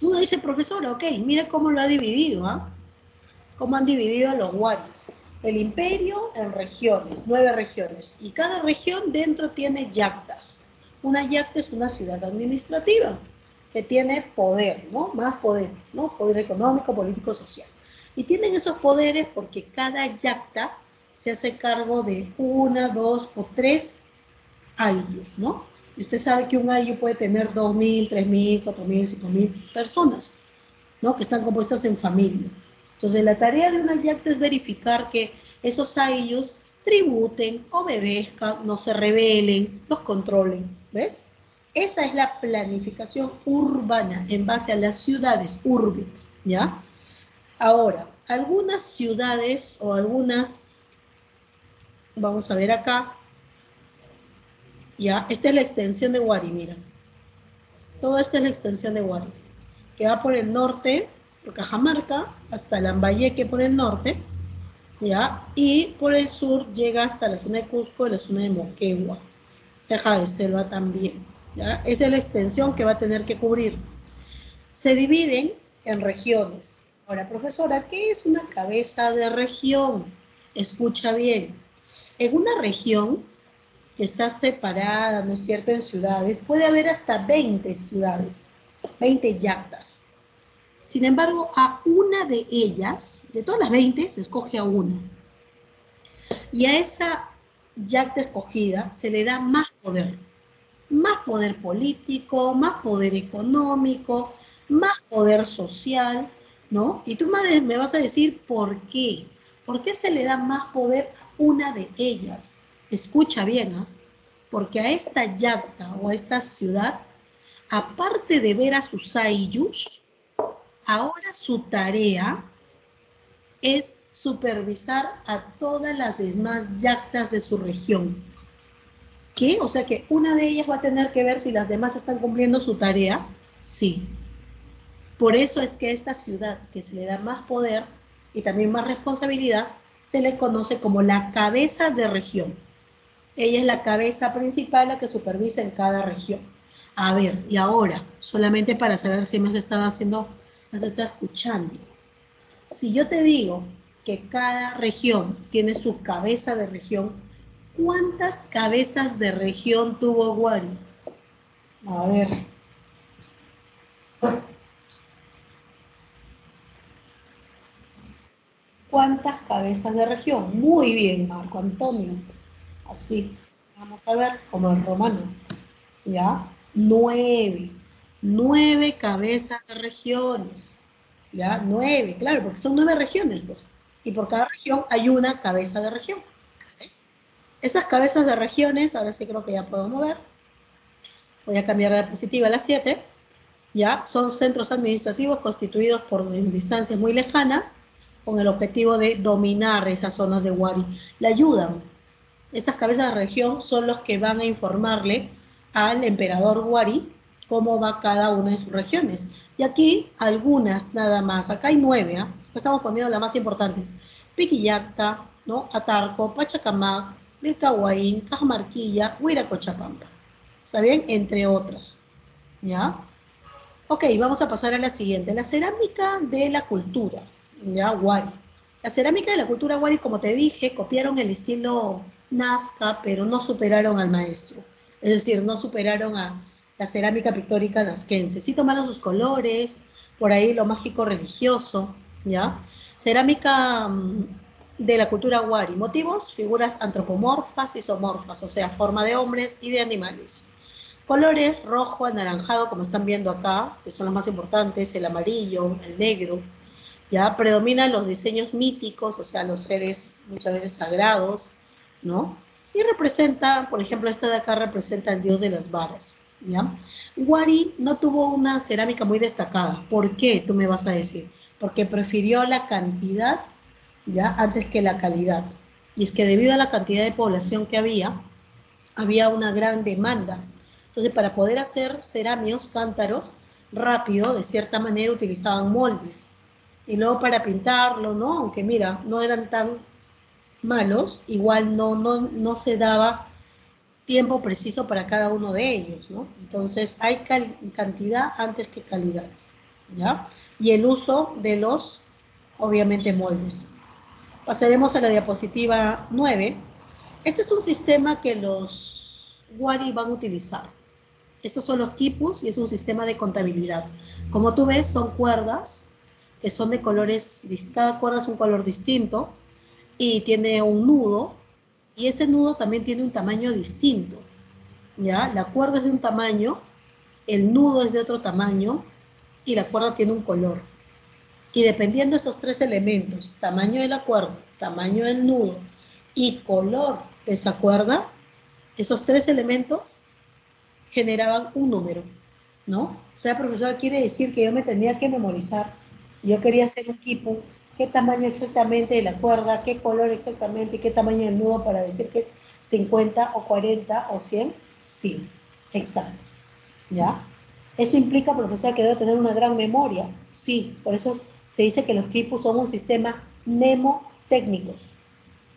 Speaker 1: uno dice, profesora, ok, mira cómo lo ha dividido, ¿ah? Cómo han dividido a los Wari. El imperio en regiones, 9 regiones, y cada región dentro tiene yactas. Una yacta es una ciudad administrativa que tiene poder, ¿no? Más poderes, ¿no? Poder económico, político, social. Y tienen esos poderes porque cada yacta se hace cargo de 1, 2 o 3 ayllus, ¿no? Y usted sabe que un ayllu puede tener 2.000, 3.000, 4.000, 5.000 personas, ¿no? Que están compuestas en familia. Entonces, la tarea de una yacta es verificar que esos ayllus tributen, obedezcan, no se rebelen, los controlen, ¿ves? Esa es la planificación urbana en base a las ciudades, urbe, ¿ya? Ahora, algunas ciudades o algunas, vamos a ver acá, ¿ya? Esta es la extensión de Wari, mira. Toda esta es la extensión de Wari, que va por el norte, por Cajamarca, hasta Lambayeque por el norte, ¿ya? Y por el sur llega hasta la zona de Cusco y la zona de Moquegua, ceja de selva también, ¿ya? Esa es la extensión que va a tener que cubrir. Se dividen en regiones. Ahora, profesora, ¿qué es una cabeza de región? Escucha bien. En una región que está separada, ¿no es cierto?, en ciudades, puede haber hasta 20 ciudades, 20 yactas. Sin embargo, a una de ellas, de todas las 20, se escoge a una. Y a esa yacta escogida se le da más poder político, más poder económico, más poder social, ¿no? Y tú me vas a decir por qué. ¿Por qué se le da más poder a una de ellas? Escucha bien, ¿ah? Porque a esta yacta o a esta ciudad, aparte de ver a sus ayllus, ahora su tarea es supervisar a todas las demás yactas de su región. ¿Qué? O sea que una de ellas va a tener que ver si las demás están cumpliendo su tarea. Sí. Por eso es que a esta ciudad, que se le da más poder y también más responsabilidad, se le conoce como la cabeza de región. Ella es la cabeza principal, la que supervisa en cada región. A ver, y ahora, solamente para saber si me has estado haciendo, me has estado escuchando. Si yo te digo que cada región tiene su cabeza de región, ¿cuántas cabezas de región tuvo Wari? A ver. ¿Cuántas cabezas de región? Muy bien, Marco Antonio. Así. Vamos a ver, como el romano. ¿Ya? 9. 9 cabezas de regiones. ¿Ya? 9, claro, porque son 9 regiones, pues. Y por cada región hay una cabeza de región. ¿Ves? Esas cabezas de regiones, ahora sí creo que ya puedo mover. Voy a cambiar la diapositiva a la 7. ¿Ya? Son centros administrativos constituidos por distancias muy lejanas con el objetivo de dominar esas zonas de Wari. Le ayudan. Estas cabezas de región son los que van a informarle al emperador Wari cómo va cada una de sus regiones. Y aquí algunas nada más. Acá hay 9, ¿eh? Estamos poniendo las más importantes. Piquillacta, ¿no? Atarco, Pachacamac, Vilcahuaín, Cajamarquilla, Huiracochapampa. ¿Está bien? Entre otras. ¿Ya? Ok, vamos a pasar a la siguiente. La cerámica de la cultura, ¿ya? Wari. La cerámica de la cultura Wari, como te dije, copiaron el estilo Nazca, pero no superaron al maestro. Es decir, no superaron a la cerámica pictórica nazquense. Sí tomaron sus colores, por ahí lo mágico religioso, ¿ya? Cerámica de la cultura Wari. Motivos, figuras antropomorfas y isomorfas, o sea, forma de hombres y de animales. Colores rojo, anaranjado, como están viendo acá, que son los más importantes, el amarillo, el negro. Ya predominan los diseños míticos, o sea, los seres muchas veces sagrados, ¿no? Y representa, por ejemplo, esta de acá representa al dios de las varas, ¿ya? Wari no tuvo una cerámica muy destacada. ¿Por qué? Tú me vas a decir. Porque prefirió la cantidad, ¿ya? Antes que la calidad. Y es que debido a la cantidad de población que había una gran demanda. Entonces, para poder hacer cerámicos, cántaros, rápido, de cierta manera utilizaban moldes. Y luego para pintarlo, ¿no? Aunque mira, no eran tan malos, igual no se daba tiempo preciso para cada uno de ellos, ¿no? Entonces, hay cantidad antes que calidad, ¿ya? Y el uso de los, obviamente, moldes. Pasaremos a la diapositiva 9. Este es un sistema que los Wari van a utilizar. Estos son los quipus y es un sistema de contabilidad. Como tú ves, son cuerdas que son de colores, cada cuerda es un color distinto y tiene un nudo y ese nudo también tiene un tamaño distinto. ¿Ya? La cuerda es de un tamaño, el nudo es de otro tamaño y la cuerda tiene un color. Y dependiendo de esos 3 elementos, tamaño de la cuerda, tamaño del nudo y color de esa cuerda, esos 3 elementos generaban un número, ¿no? O sea, profesor, quiere decir que yo me tenía que memorizar, si yo quería hacer un quipu, qué tamaño exactamente de la cuerda, qué color exactamente, qué tamaño del nudo para decir que es 50 o 40 o 100, sí, exacto, ¿ya? Eso implica, profesor, que debe tener una gran memoria, sí, por eso se dice que los quipus son un sistema mnemotécnicos,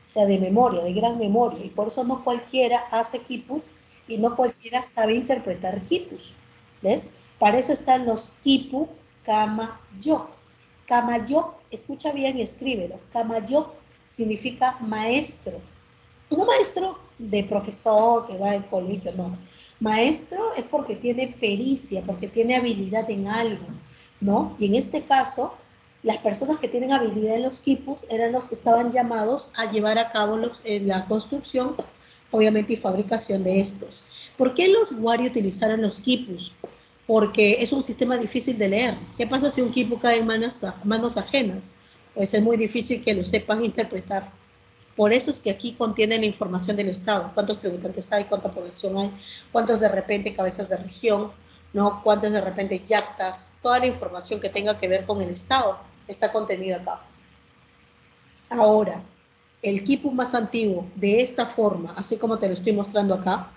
Speaker 1: o sea, de memoria, de gran memoria, y por eso no cualquiera hace quipus y no cualquiera sabe interpretar quipus, ¿ves? Para eso están los quipu Kamayok. Kamayok, escucha bien y escríbelo. Kamayok significa maestro. No maestro de profesor que va al colegio, no. Maestro es porque tiene pericia, porque tiene habilidad en algo, ¿no? Y en este caso, las personas que tienen habilidad en los quipus eran los que estaban llamados a llevar a cabo la construcción, obviamente, y fabricación de estos. ¿Por qué los Wari utilizaron los quipus? Porque es un sistema difícil de leer. ¿Qué pasa si un quipu cae en manos ajenas? Pues es muy difícil que lo sepan interpretar. Por eso es que aquí contiene la información del Estado, cuántos tributantes hay, cuánta población hay, cuántos de repente cabezas de región, ¿no? Cuántas de repente yactas, toda la información que tenga que ver con el Estado está contenida acá. Ahora, el quipu más antiguo, de esta forma, así como te lo estoy mostrando acá,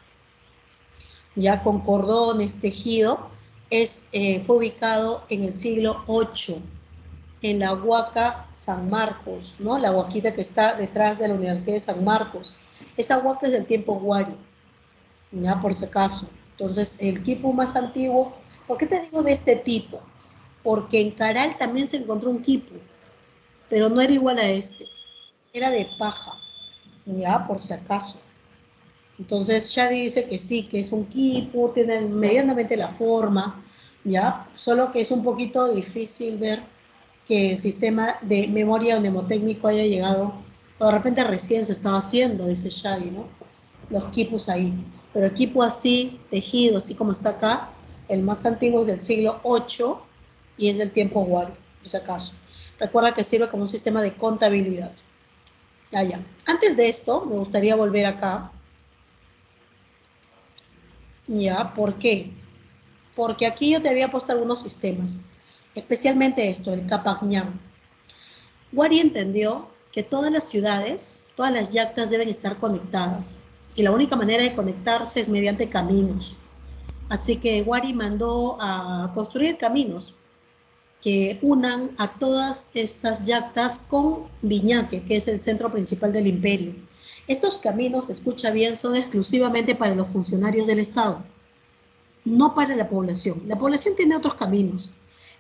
Speaker 1: ya con cordones, tejido, fue ubicado en el siglo VIII, en la Huaca San Marcos, ¿no? La huaquita que está detrás de la Universidad de San Marcos. Esa huaca es del tiempo Huari, ya por si acaso. Entonces, el quipu más antiguo, ¿por qué te digo de este tipo? Porque en Caral también se encontró un quipu, pero no era igual a este, era de paja, ya por si acaso. Entonces ya dice que sí, que es un quipu, tiene medianamente la forma, ya, solo que es un poquito difícil ver que el sistema de memoria mnemotécnico haya llegado, o de repente recién se estaba haciendo, dice Shadi, ¿no? Los quipus ahí. Pero el quipu así, tejido, así como está acá, el más antiguo es del siglo VIII y es del tiempo Huari, por si acaso. Recuerda que sirve como un sistema de contabilidad. Ya, ya. Antes de esto, me gustaría volver acá. Ya, ¿por qué? Porque aquí yo te había puesto algunos sistemas, especialmente esto, el Capacñán. Wari entendió que todas las ciudades, todas las yactas deben estar conectadas y la única manera de conectarse es mediante caminos. Así que Wari mandó a construir caminos que unan a todas estas yactas con Viñaque, que es el centro principal del imperio. Estos caminos, escucha bien, son exclusivamente para los funcionarios del Estado, no para la población. La población tiene otros caminos.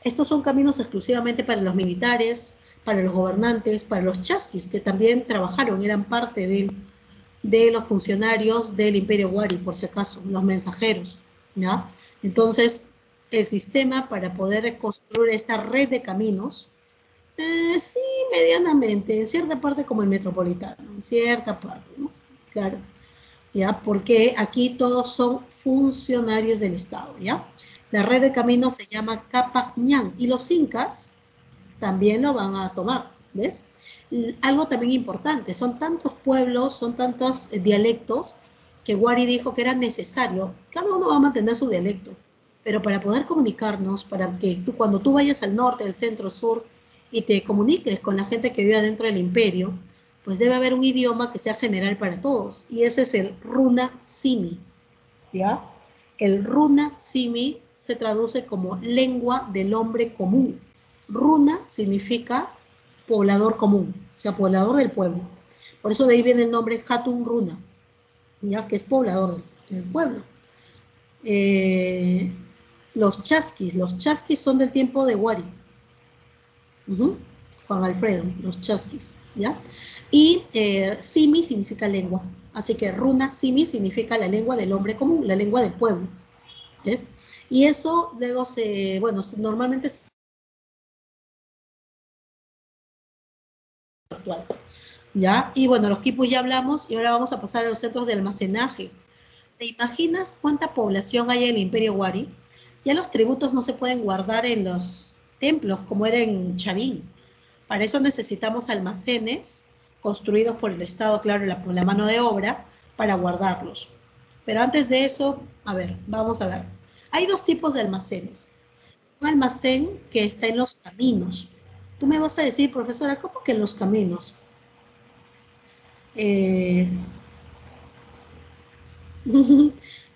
Speaker 1: Estos son caminos exclusivamente para los militares, para los gobernantes, para los chasquis, que también trabajaron, eran parte de los funcionarios del Imperio Wari, por si acaso, los mensajeros, ¿ya? Entonces, el sistema para poder construir esta red de caminos, sí, medianamente, en cierta parte como el metropolitano, en cierta parte, ¿no? Claro. ¿Ya? Porque aquí todos son funcionarios del Estado, ¿ya? La red de caminos se llama Capacñán y los incas también lo van a tomar, ¿ves? Algo también importante, son tantos pueblos, son tantos dialectos que Wari dijo que era necesario, cada uno va a mantener su dialecto, pero para poder comunicarnos, para que tú, cuando tú vayas al norte, al centro, sur, y te comuniques con la gente que vive dentro del imperio, pues debe haber un idioma que sea general para todos, y ese es el Runa Simi, ¿ya? El Runa Simi se traduce como lengua del hombre común. Runa significa poblador común, o sea, poblador del pueblo. Por eso de ahí viene el nombre Hatun Runa, ¿ya? Que es poblador del pueblo. Eh, los chasquis son del tiempo de Wari. Juan Alfredo, los chasquis, ¿ya? Y simi significa lengua, así que runa simi significa la lengua del hombre común, la lengua del pueblo, ¿ves? Y eso luego bueno, normalmente es actual, ¿ya? Y bueno, los quipus ya hablamos y ahora vamos a pasar a los centros de almacenaje. ¿Te imaginas cuánta población hay en el Imperio Wari? Ya los tributos no se pueden guardar en los templos como era en Chavín. Para eso necesitamos almacenes construidos por el Estado, claro, por la mano de obra, para guardarlos. Pero antes de eso, a ver, vamos a ver. Hay dos tipos de almacenes. Un almacén que está en los caminos. Tú me vas a decir, profesora, ¿cómo que en los caminos? Eh,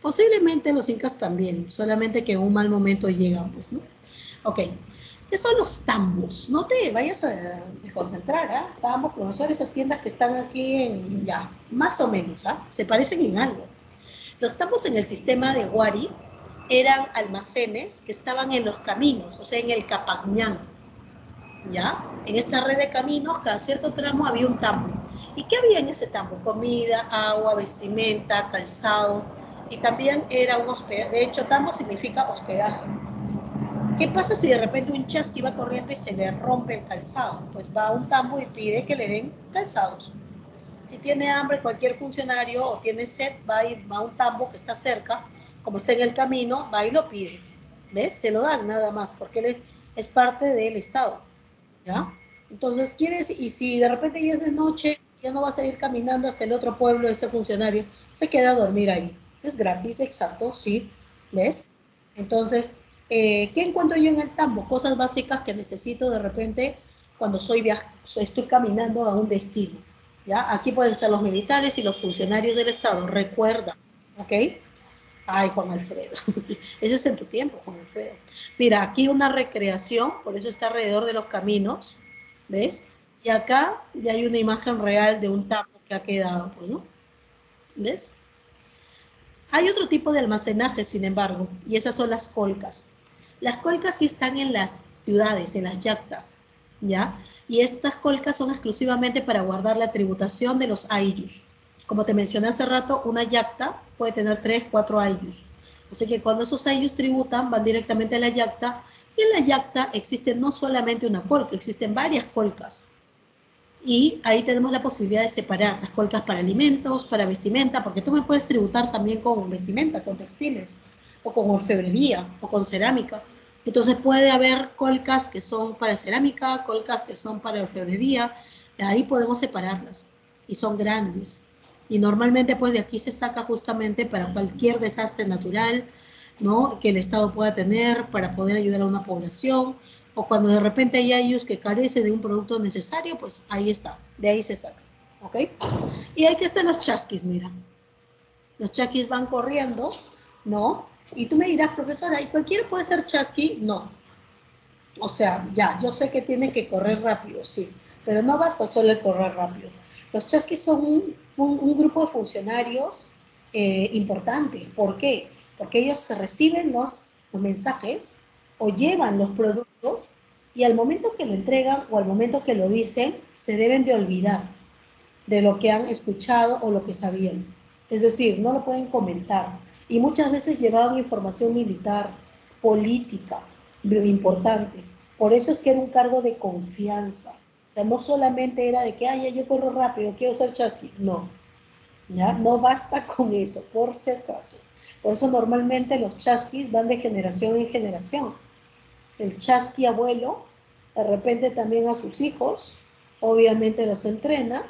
Speaker 1: Posiblemente los incas también, solamente que en un mal momento llegamos, ¿no? Ok, ¿qué son los tambos? No te vayas a desconcentrar, ¿ah? Tambos, profesor, esas tiendas que están aquí ya, más o menos, ¿ah? Se parecen en algo. Los tambos en el sistema de Wari eran almacenes que estaban en los caminos, o sea, en el Capacñán, ¿ya? En esta red de caminos, cada cierto tramo había un tambo. ¿Y qué había en ese tambo? Comida, agua, vestimenta, calzado, y también era un hospedaje. De hecho, tambo significa hospedaje. ¿Qué pasa si de repente un chasqui va corriendo y se le rompe el calzado? Pues va a un tambo y pide que le den calzados. Si tiene hambre cualquier funcionario o tiene sed, va a un tambo que está cerca, como está en el camino, va y lo pide. ¿Ves? Se lo dan nada más, porque él es parte del Estado. ¿Ya? Entonces, ¿quieres? Y si de repente ya es de noche, ya no vas a ir caminando hasta el otro pueblo, ese funcionario se queda a dormir ahí. Es gratis, exacto, sí, ¿ves? Entonces, ¿qué encuentro yo en el tambo? Cosas básicas que necesito de repente cuando estoy caminando a un destino. ¿Ya? Aquí pueden estar los militares y los funcionarios del Estado, recuerda, ¿ok? Ay, Juan Alfredo, ese es en tu tiempo, Juan Alfredo. Mira, aquí una recreación, por eso está alrededor de los caminos, ¿ves? Y acá ya hay una imagen real de un tambo que ha quedado, pues, ¿no? ¿Ves? Hay otro tipo de almacenaje, sin embargo, y esas son las colcas. Las colcas sí están en las ciudades, en las yactas, ¿ya? Y estas colcas son exclusivamente para guardar la tributación de los ayllus. Como te mencioné hace rato, una yacta puede tener 3, 4 ayllus. Así que cuando esos ayllus tributan, van directamente a la yacta, y en la yacta existe no solamente una colca, existen varias colcas. Y ahí tenemos la posibilidad de separar las colcas para alimentos, para vestimenta, porque tú me puedes tributar también con vestimenta, con textiles, o con orfebrería, o con cerámica. Entonces puede haber colcas que son para cerámica, colcas que son para orfebrería, ahí podemos separarlas, y son grandes. Y normalmente pues de aquí se saca justamente para cualquier desastre natural, ¿no? Que el Estado pueda tener para poder ayudar a una población, o cuando de repente hay ellos que carecen de un producto necesario, pues ahí está, de ahí se saca, ¿ok? Y ahí que están los chasquis, mira. Los chasquis van corriendo, ¿no? Y tú me dirás, profesora, ¿y cualquiera puede ser chasqui? No. O sea, ya, yo sé que tienen que correr rápido, sí, pero no basta solo el correr rápido. Los chasquis son un grupo de funcionarios importante. ¿Por qué? Porque ellos se reciben los mensajes o llevan los productos y al momento que lo entregan o al momento que lo dicen, se deben de olvidar de lo que han escuchado o lo que sabían. Es decir, no lo pueden comentar. Y muchas veces llevaban información militar, política, importante. Por eso es que era un cargo de confianza. O sea, no solamente era de que, ay, yo corro rápido, quiero ser chasqui. No, ¿ya? No basta con eso, por si acaso. Por eso normalmente los chasquis van de generación en generación. El chasqui abuelo, de repente también a sus hijos, obviamente los entrena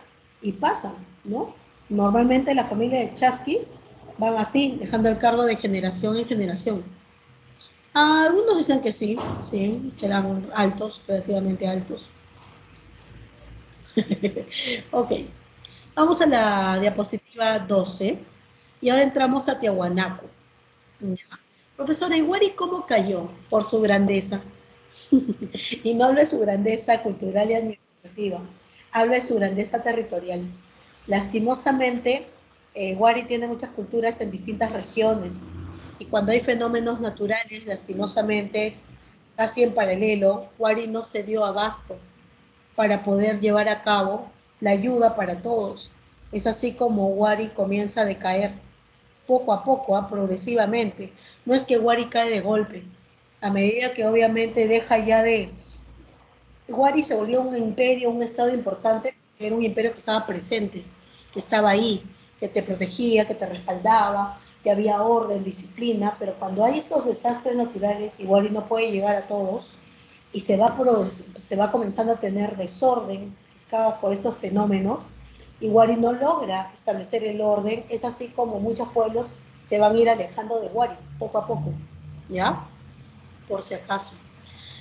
Speaker 1: y pasan, ¿no? Normalmente la familia de chasquis van así, dejando el cargo de generación en generación. Algunos dicen que sí, sí, serán altos, relativamente altos. Ok, vamos a la diapositiva 12 y ahora entramos a Tiahuanaco. Profesora, ¿Iguari cómo cayó? Por su grandeza. Y no hablo de su grandeza cultural y administrativa, hablo de su grandeza territorial. Lastimosamente, Huari tiene muchas culturas en distintas regiones y cuando hay fenómenos naturales, lastimosamente, casi en paralelo, Huari no se dio abasto para poder llevar a cabo la ayuda para todos. Es así como Huari comienza a decaer poco a poco, progresivamente. No es que Huari cae de golpe, a medida que obviamente deja ya de... Huari se volvió un imperio, un estado importante, era un imperio que estaba presente, que estaba ahí, que te protegía, que te respaldaba, que había orden, disciplina, pero cuando hay estos desastres naturales, Huari no puede llegar a todos y se va comenzando a tener desorden por estos fenómenos, y Huari no logra establecer el orden, es así como muchos pueblos se van a ir alejando de Huari, poco a poco, ¿ya? Por si acaso.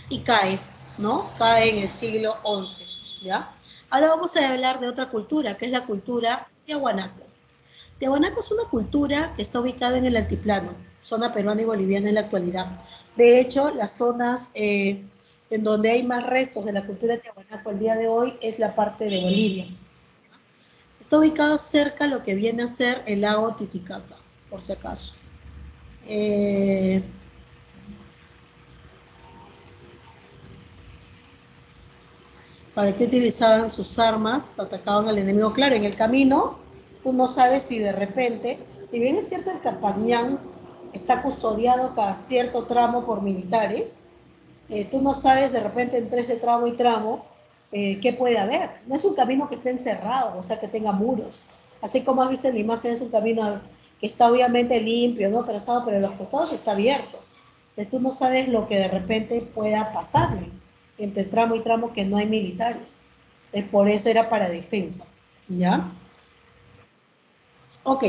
Speaker 1: Y cae, ¿no? Cae en el siglo XI, ¿ya? Ahora vamos a hablar de otra cultura, que es la cultura tiahuanaco. Tiahuanaco es una cultura que está ubicada en el altiplano, zona peruana y boliviana en la actualidad. De hecho, las zonas en donde hay más restos de la cultura tiahuanaco el día de hoy es la parte de Bolivia. Está ubicado cerca de lo que viene a ser el lago Titicaca, por si acaso. Eh, ¿Para qué utilizaban sus armas? Atacaban al enemigo. Claro, en el camino, tú no sabes si de repente, si bien es cierto el Capañán está custodiado cada cierto tramo por militares, tú no sabes de repente entre ese tramo y tramo qué puede haber. No es un camino que esté encerrado, o sea, que tenga muros. Así como has visto en la imagen, es un camino que está obviamente limpio, ¿no? Trazado, pero en los costados está abierto. Entonces tú no sabes lo que de repente pueda pasarle entre tramo y tramo que no hay militares. Entonces, por eso era para defensa. ¿ya? Ok,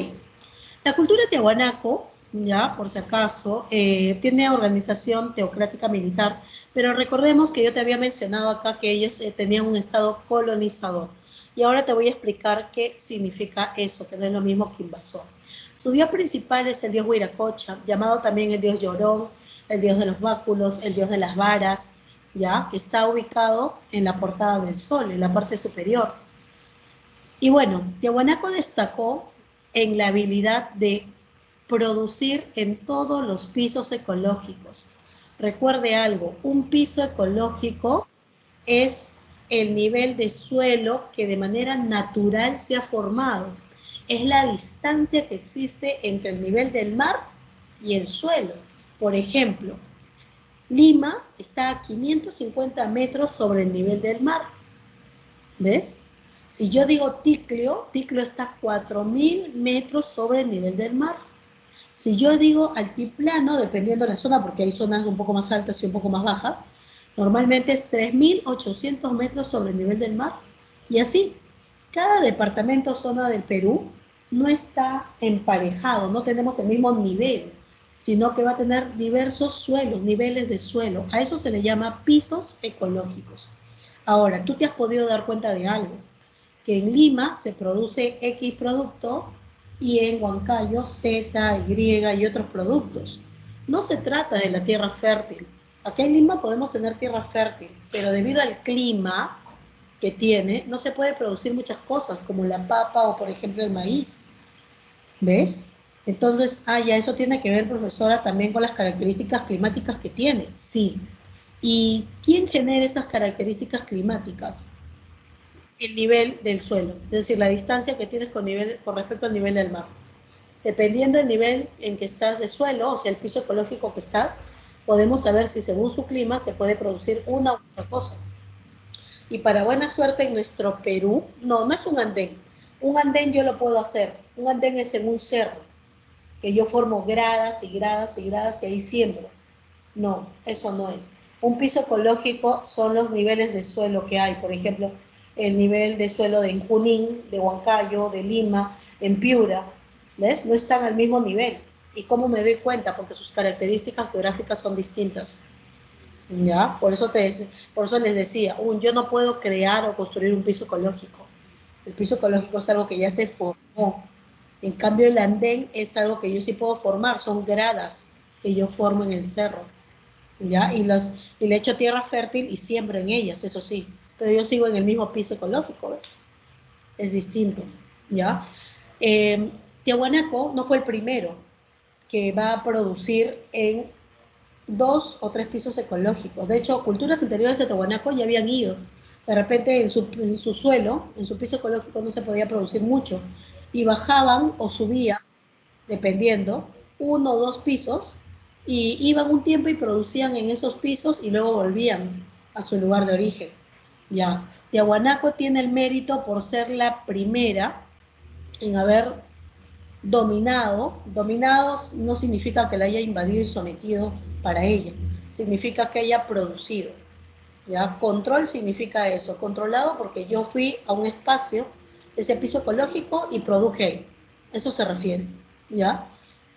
Speaker 1: la cultura tiahuanaco, ya, por si acaso, tiene organización teocrática militar, pero recordemos que yo te había mencionado acá que ellos tenían un estado colonizador. Y ahora te voy a explicar qué significa eso, que no es lo mismo que invasor. Su dios principal es el dios Huiracocha, llamado también el dios Llorón, el dios de los báculos, el dios de las varas, ya, que está ubicado en la portada del sol, en la parte superior. Y bueno, Tiahuanaco destacó en la habilidad de producir en todos los pisos ecológicos. Recuerde algo, un piso ecológico es el nivel de suelo que de manera natural se ha formado. Es la distancia que existe entre el nivel del mar y el suelo. Por ejemplo, Lima está a 550 metros sobre el nivel del mar. ¿Ves? Si yo digo Ticlio, Ticlio está a 4.000 metros sobre el nivel del mar. Si yo digo altiplano, dependiendo de la zona, porque hay zonas un poco más altas y un poco más bajas, normalmente es 3.800 metros sobre el nivel del mar. Y así, cada departamento o zona del Perú no está emparejado, no tenemos el mismo nivel, sino que va a tener diversos suelos, niveles de suelo. A eso se le llama pisos ecológicos. Ahora, tú te has podido dar cuenta de algo, que en Lima se produce X producto y en Huancayo Z, Y y otros productos. No se trata de la tierra fértil. Aquí en Lima podemos tener tierra fértil, pero debido al clima que tiene, no se puede producir muchas cosas, como la papa o, por ejemplo, el maíz. ¿Ves? Entonces, ya eso tiene que ver, profesora, también con las características climáticas que tiene. Sí. ¿Y quién genera esas características climáticas? El nivel del suelo, es decir, la distancia que tienes con respecto al nivel del mar. Dependiendo del nivel en que estás de suelo, o sea, el piso ecológico que estás, podemos saber si según su clima se puede producir una u otra cosa. Y para buena suerte en nuestro Perú, no es un andén. Un andén yo lo puedo hacer. Un andén es en un cerro, que yo formo gradas y gradas y gradas y ahí siembro. No, eso no es. Un piso ecológico son los niveles de suelo que hay. Por ejemplo, el nivel de suelo de Junín, de Huancayo, de Lima, en Piura. ¿Ves? No están al mismo nivel. ¿Y cómo me doy cuenta? Porque sus características geográficas son distintas. ¿Ya? Por eso les decía, yo no puedo crear o construir un piso ecológico. El piso ecológico es algo que ya se formó. En cambio, el andén es algo que yo sí puedo formar. Son gradas que yo formo en el cerro. ¿Ya? Y le echo tierra fértil y siembro en ellas, eso sí, pero yo sigo en el mismo piso ecológico, ¿ves? Es distinto, ¿ya? Tiahuanaco no fue el primero que va a producir en 2 o 3 pisos ecológicos. De hecho, culturas anteriores de Tiahuanaco ya habían ido. De repente en su suelo, en su piso ecológico no se podía producir mucho y bajaban o subían dependiendo, 1 o 2 pisos, y iban un tiempo y producían en esos pisos y luego volvían a su lugar de origen. Ya, Tiahuanaco tiene el mérito por ser la primera en haber dominado no significa que la haya invadido y sometido para ello, significa que haya producido. ¿Ya? Control significa eso, controlado porque yo fui a un espacio, ese piso ecológico y produje ahí. Eso se refiere, ¿ya?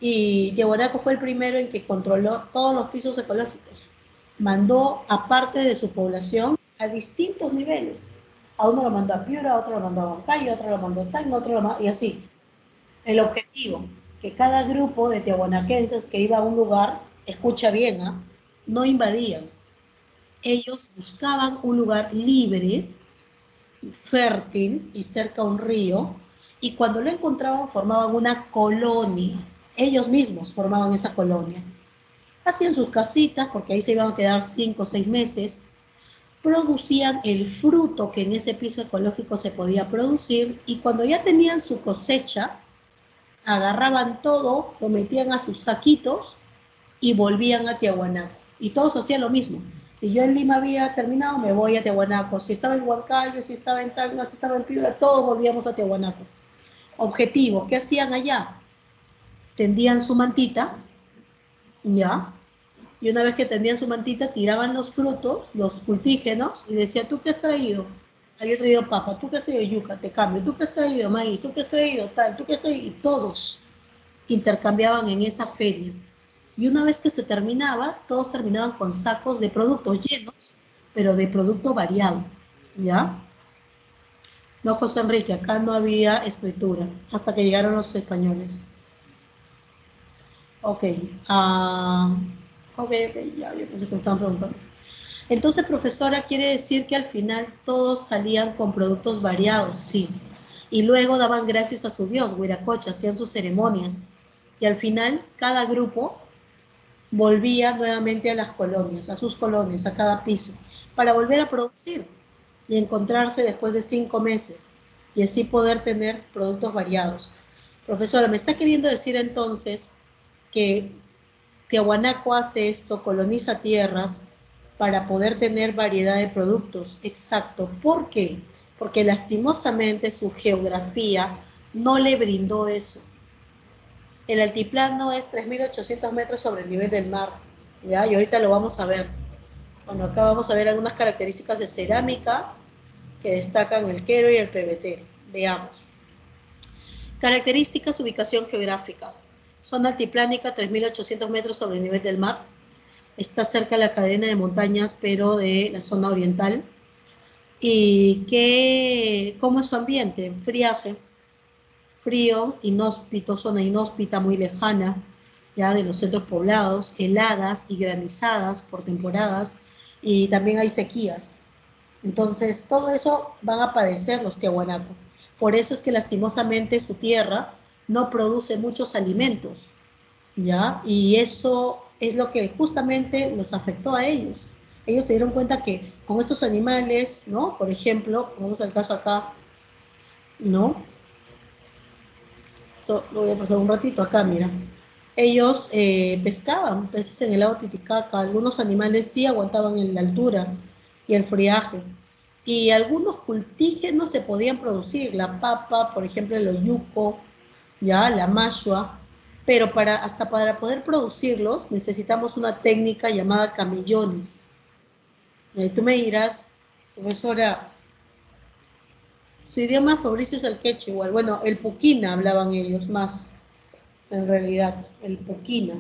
Speaker 1: Y Tiahuanaco fue el primero en que controló todos los pisos ecológicos. Mandó a parte de su población a distintos niveles. A uno lo mandó a Piura, a otro lo mandó a Huancayo, a otro lo mandó a Tacna, otro lo mandó, y así. El objetivo, que cada grupo de tiahuanaquenses que iba a un lugar, escucha bien, ¿eh? No invadían, ellos buscaban un lugar libre, fértil y cerca a un río, y cuando lo encontraban formaban una colonia. Ellos mismos formaban esa colonia. Hacían sus casitas, porque ahí se iban a quedar 5 o 6 meses, producían el fruto que en ese piso ecológico se podía producir, y cuando ya tenían su cosecha, agarraban todo, lo metían a sus saquitos y volvían a Tiahuanaco. Y todos hacían lo mismo. Si yo en Lima había terminado, me voy a Tiahuanaco. Si estaba en Huancayo, si estaba en Tacna, si estaba en Piura, todos volvíamos a Tiahuanaco. Objetivo, ¿qué hacían allá? Tendían su mantita, ¿ya? Y una vez que tendían su mantita, tiraban los frutos, los cultígenos, y decía, ¿tú qué has traído? Yo he traído papa, tú que has traído yuca, te cambio, tú que has traído maíz, tú que has traído tal, tú que has traído, y todos intercambiaban en esa feria. Y una vez que se terminaba, todos terminaban con sacos de productos llenos, pero de producto variado, ¿ya? No, José Enrique, acá no había escritura hasta que llegaron los españoles. Ok, ok, ya, yo pensé que me estaban preguntando. Entonces, profesora, quiere decir que al final todos salían con productos variados, sí. Y luego daban gracias a su Dios, Huiracocha, hacían sus ceremonias. Y al final, cada grupo volvía nuevamente a las colonias, a sus colonias, a cada piso, para volver a producir y encontrarse después de 5 meses y así poder tener productos variados. Profesora, ¿me está queriendo decir entonces que Tiahuanaco hace esto, coloniza tierras para poder tener variedad de productos? Exacto. ¿Por qué? Porque lastimosamente su geografía no le brindó eso. El altiplano es 3.800 metros sobre el nivel del mar, ¿ya? Y ahorita lo vamos a ver. Bueno, acá vamos a ver algunas características de cerámica que destacan el quero y el PVT. Veamos. Características, ubicación geográfica. Zona altiplánica, 3.800 metros sobre el nivel del mar. Está cerca de la cadena de montañas, pero de la zona oriental. ¿Y cómo es su ambiente? Friaje, frío, inhóspito, zona inhóspita muy lejana, ya de los centros poblados, heladas y granizadas por temporadas, y también hay sequías. Entonces, todo eso van a padecer los tiahuanacos. Por eso es que lastimosamente su tierra no produce muchos alimentos, ¿ya? Y eso es lo que justamente los afectó a ellos. Ellos se dieron cuenta que con estos animales, ¿no? Por ejemplo, vamos al caso acá, ¿no? Esto lo voy a pasar un ratito acá, mira. Ellos pescaban peces en el lago Titicaca. Algunos animales sí aguantaban en la altura y el friaje. Y algunos cultígenos se podían producir, la papa, por ejemplo, el oyuco, ya, la mashua, pero hasta para poder producirlos necesitamos una técnica llamada camellones. Tú me dirás, profesora, su idioma favorito es el quechua, igual. Bueno, el puquina hablaban ellos más, en realidad, el puquina.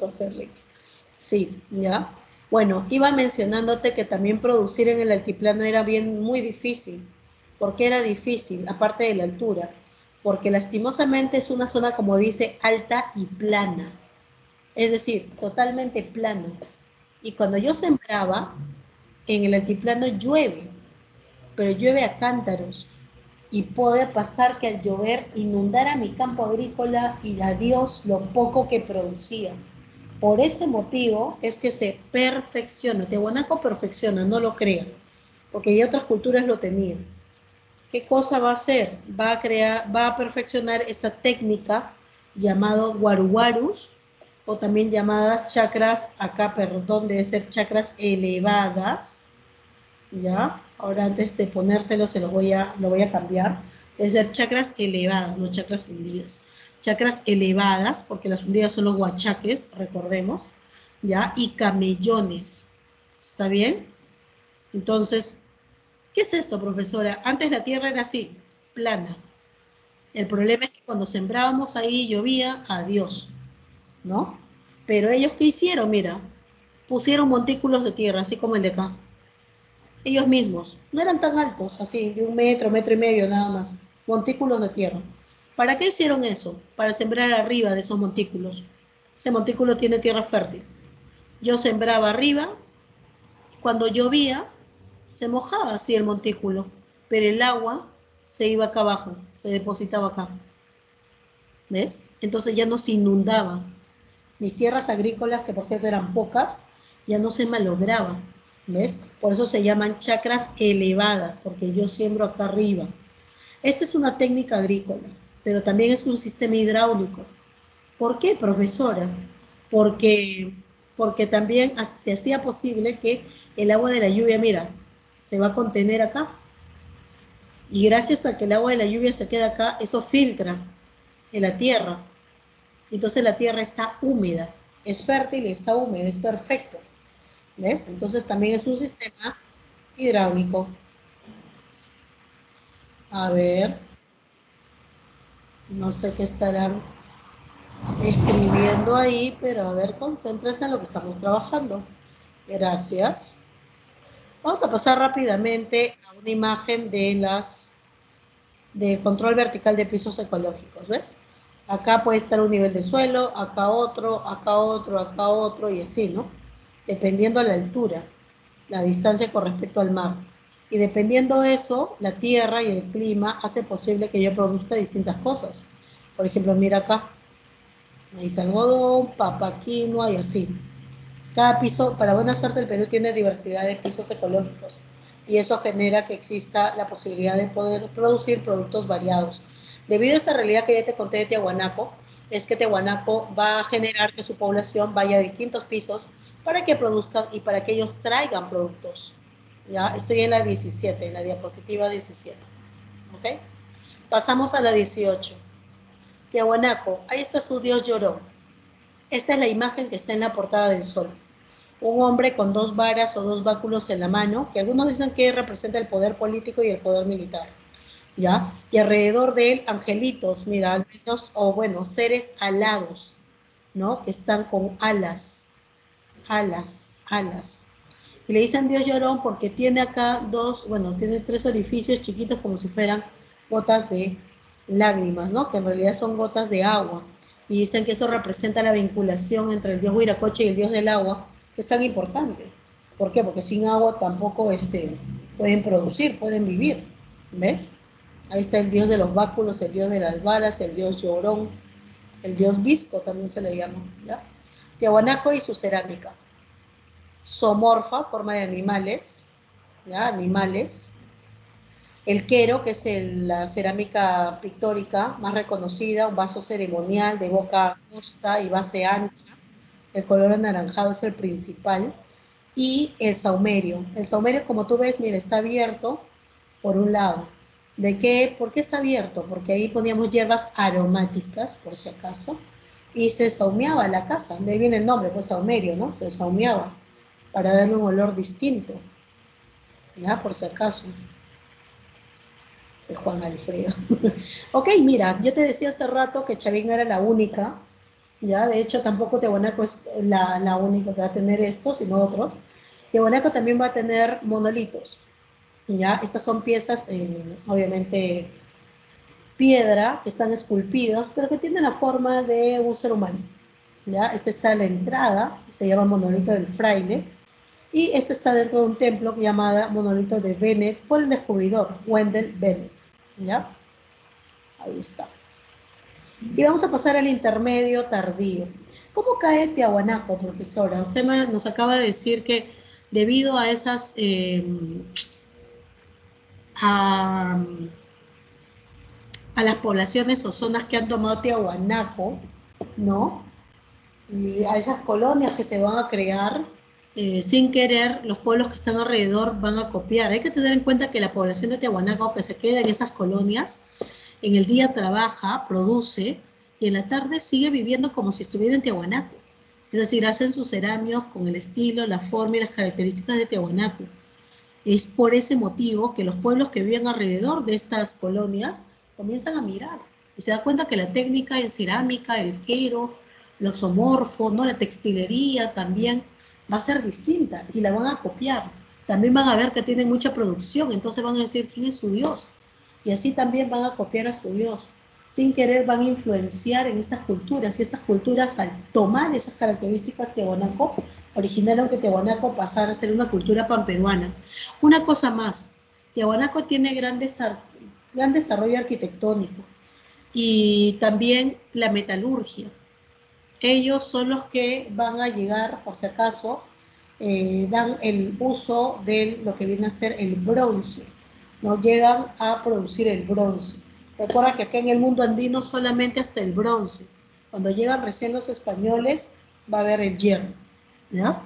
Speaker 1: José Enrique. Sí, ya. Bueno, iba mencionándote que también producir en el altiplano era bien muy difícil. ¿Por qué era difícil? Aparte de la altura. Porque lastimosamente es una zona, como dice, alta y plana. Es decir, totalmente plano. Y cuando yo sembraba, en el altiplano llueve, pero llueve a cántaros. Y puede pasar que al llover inundara mi campo agrícola y adiós lo poco que producía. Por ese motivo es que se perfecciona. Tiahuanaco perfecciona, no lo crean, porque ya otras culturas lo tenían. ¿Qué cosa va a hacer? Va a perfeccionar esta técnica llamado guaruguarus, o también llamadas chakras, acá, perdón, debe ser chakras elevadas, ¿ya? Ahora antes de ponérselo lo voy a cambiar. Debe ser chakras elevadas, no chakras hundidas. Chakras elevadas, porque las hundidas son los huachaques, recordemos, ¿ya? Y camellones, ¿está bien? Entonces, ¿qué es esto, profesora? Antes la tierra era así, plana. El problema es que cuando sembrábamos ahí llovía, adiós, ¿no? Pero ellos, ¿qué hicieron? Mira, pusieron montículos de tierra, así como el de acá. Ellos mismos. No eran tan altos, así, de 1 metro, metro y medio nada más. Montículos de tierra. ¿Para qué hicieron eso? Para sembrar arriba de esos montículos. Ese montículo tiene tierra fértil. Yo sembraba arriba, cuando llovía, se mojaba así el montículo, pero el agua se iba acá abajo, se depositaba acá. ¿Ves? Entonces ya no se inundaba. Mis tierras agrícolas, que por cierto eran pocas, ya no se malograban. ¿Ves? Por eso se llaman chacras elevadas, porque yo siembro acá arriba. Esta es una técnica agrícola, pero también es un sistema hidráulico. ¿Por qué, profesora? Porque, porque también se hacía posible que el agua de la lluvia, mira, se va a contener acá. Y gracias a que el agua de la lluvia se queda acá, eso filtra en la tierra. Entonces la tierra está húmeda. es fértil y está húmedo, es perfecto. ¿Ves? Entonces también es un sistema hidráulico. A ver, no sé qué estarán escribiendo ahí, pero a ver, concéntrese en lo que estamos trabajando. Gracias. Vamos a pasar rápidamente a una imagen de control vertical de pisos ecológicos, ¿ves? Acá puede estar un nivel de suelo, acá otro, acá otro, acá otro y así, ¿no? Dependiendo de la altura, la distancia con respecto al mar. Y dependiendo de eso, la tierra y el clima hace posible que yo produzca distintas cosas. Por ejemplo, mira acá, maíz algodón, papa, quinoa y así. Cada piso, para buena suerte, el Perú tiene diversidad de pisos ecológicos y eso genera que exista la posibilidad de poder producir productos variados. Debido a esa realidad que ya te conté de Tiahuanaco, es que Tiahuanaco va a generar que su población vaya a distintos pisos para que produzcan y para que ellos traigan productos. Ya estoy en la 17, en la diapositiva 17. ¿Ok? Pasamos a la 18. Tiahuanaco, ahí está su dios Llorón. Esta es la imagen que está en la portada del Sol. Un hombre con dos varas o dos báculos en la mano, que algunos dicen que representa el poder político y el poder militar, ¿ya? Y alrededor de él angelitos, mira, al menos, o bueno, seres alados, ¿no? Que están con alas, alas, alas. Y le dicen Dios llorón porque tiene acá dos, bueno, tiene tres orificios chiquitos como si fueran gotas de lágrimas, ¿no? Que en realidad son gotas de agua. Y dicen que eso representa la vinculación entre el dios Huiracocha y el dios del agua, que es tan importante. ¿Por qué? Porque sin agua tampoco pueden producir, pueden vivir. ¿Ves? Ahí está el dios de los báculos, el dios de las varas, el dios llorón, el dios visco también se le llama, ¿ya? Tiahuanaco y su cerámica. Zoomorfa, forma de animales, ¿ya? Animales. El quero, que es la cerámica pictórica más reconocida, un vaso ceremonial de boca angosta y base ancha. El color anaranjado es el principal. Y el saumerio. El saumerio, como tú ves, mira, está abierto por un lado. ¿De qué? ¿Por qué está abierto? Porque ahí poníamos hierbas aromáticas, por si acaso, y se saumeaba la casa. De ahí viene el nombre, pues saumerio, ¿no? Se saumeaba para darle un olor distinto, ¿ya? Por si acaso. Juan Alfredo. Ok, mira, yo te decía hace rato que Chavín no era la única, ya, de hecho tampoco Tiahuanaco es la única que va a tener esto, sino otros. Tiahuanaco también va a tener monolitos, ya, estas son piezas, obviamente, piedra, que están esculpidas, pero que tienen la forma de un ser humano, ya, esta está en la entrada, se llama monolito del fraile, y este está dentro de un templo llamado monolito de Bennett por el descubridor, Wendell Bennett, ¿ya? Ahí está. Y vamos a pasar al intermedio tardío. ¿Cómo cae Tiahuanaco, profesora? Usted nos acaba de decir que debido a esas, a, a las poblaciones o zonas que han tomado Tiahuanaco, ¿no? Y a esas colonias que se van a crear, sin querer, los pueblos que están alrededor van a copiar. Hay que tener en cuenta que la población de Tiahuanaco, que se queda en esas colonias, en el día trabaja, produce, y en la tarde sigue viviendo como si estuviera en Tiahuanaco. Es decir, hacen sus ceramios con el estilo, la forma y las características de Tiahuanaco. Es por ese motivo que los pueblos que viven alrededor de estas colonias comienzan a mirar y se da cuenta que la técnica en cerámica, el quero, los zoomorfos, ¿no? La textilería también va a ser distinta y la van a copiar. También van a ver que tienen mucha producción, entonces van a decir quién es su Dios. Y así también van a copiar a su Dios. Sin querer van a influenciar en estas culturas y estas culturas al tomar esas características tiahuanaco originaron que Tiahuanaco pasara a ser una cultura panperuana. Una cosa más, Tiahuanaco tiene gran desarrollo arquitectónico y también la metalurgia. Ellos son los que van a llegar, por si acaso, dan el uso de lo que viene a ser el bronce. No llegan a producir el bronce. Recuerda que acá en el mundo andino solamente hasta el bronce. Cuando llegan recién los españoles va a haber el hierro, ¿ya?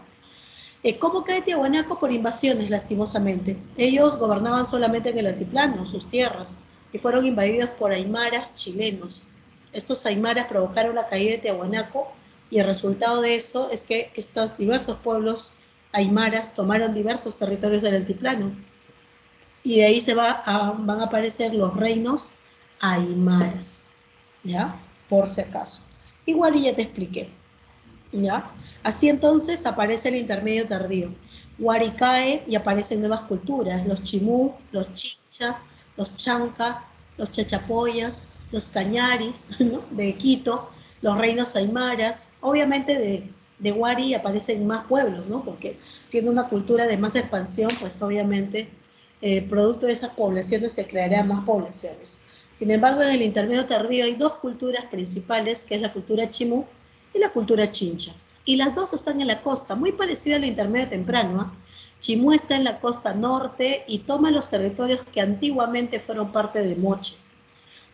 Speaker 1: ¿Cómo cae Tiahuanaco? Por invasiones, lastimosamente. Ellos gobernaban solamente en el altiplano, sus tierras, y fueron invadidos por aymaras chilenos. Estos aymaras provocaron la caída de Tiahuanaco Y el resultado de eso es que estos diversos pueblos aymaras tomaron diversos territorios del altiplano. Y de ahí van a aparecer los reinos aymaras, ¿ya? Por si acaso. Igual ya te expliqué, ¿ya? Así entonces aparece el intermedio tardío. Wari cae y aparecen nuevas culturas, los chimú, los chicha, los chanca, los chachapoyas, los cañaris, ¿no? De Quito, los reinos aymaras. Obviamente de Wari aparecen más pueblos, ¿no? Porque siendo una cultura de más expansión, pues obviamente producto de esas poblaciones se crearán más poblaciones. Sin embargo, en el intermedio tardío hay dos culturas principales, que es la cultura chimú y la cultura chincha. Y las dos están en la costa, muy parecida al intermedio temprano. ¿Eh? Chimú está en la costa norte y toma los territorios que antiguamente fueron parte de Moche.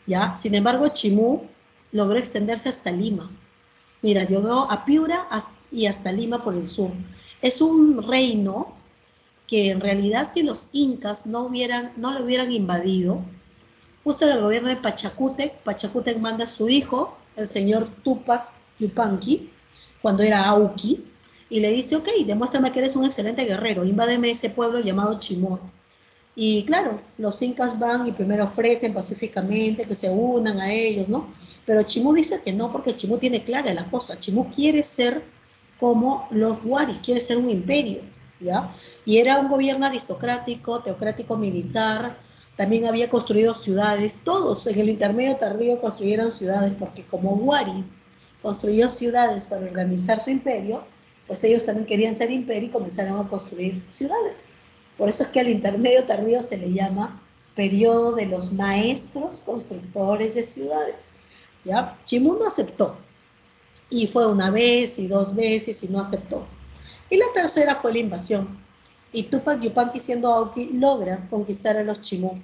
Speaker 1: ¿Ya? Sin embargo, Chimú logró extenderse hasta Lima. Mira, llegó a Piura y hasta Lima por el sur. Es un reino que en realidad si los incas no lo hubieran invadido, justo en el gobierno de Pachacútec, Pachacútec manda a su hijo, el señor Tupac Yupanqui, cuando era Auqui, y le dice, ok, demuéstrame que eres un excelente guerrero, invádeme ese pueblo llamado Chimor. Y claro, los incas van y primero ofrecen pacíficamente que se unan a ellos, ¿no? Pero Chimú dice que no, porque Chimú tiene clara la cosa. Chimú quiere ser como los Huaris, quiere ser un imperio, ¿ya? Y era un gobierno aristocrático, teocrático militar, también había construido ciudades, todos en el intermedio tardío construyeron ciudades, porque como Huari construyó ciudades para organizar su imperio, pues ellos también querían ser imperio y comenzaron a construir ciudades. Por eso es que al intermedio tardío se le llama periodo de los maestros constructores de ciudades. ¿Ya? Chimú no aceptó, y fue una vez y dos veces y no aceptó. Y la tercera fue la invasión. Y Tupac Yupanqui, siendo Auqui, logra conquistar a los Chimú.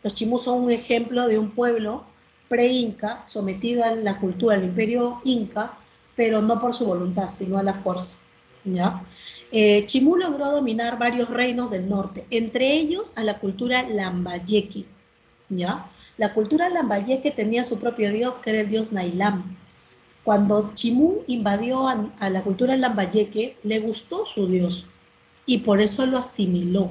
Speaker 1: Los Chimú son un ejemplo de un pueblo pre-inca sometido a la cultura del imperio inca, pero no por su voluntad, sino a la fuerza. ¿Ya? Chimú logró dominar varios reinos del norte, entre ellos a la cultura Lambayeque. ¿Ya? La cultura Lambayeque tenía su propio dios, que era el dios Nailam. Cuando Chimú invadió a la cultura lambayeque, le gustó su dios y por eso lo asimiló.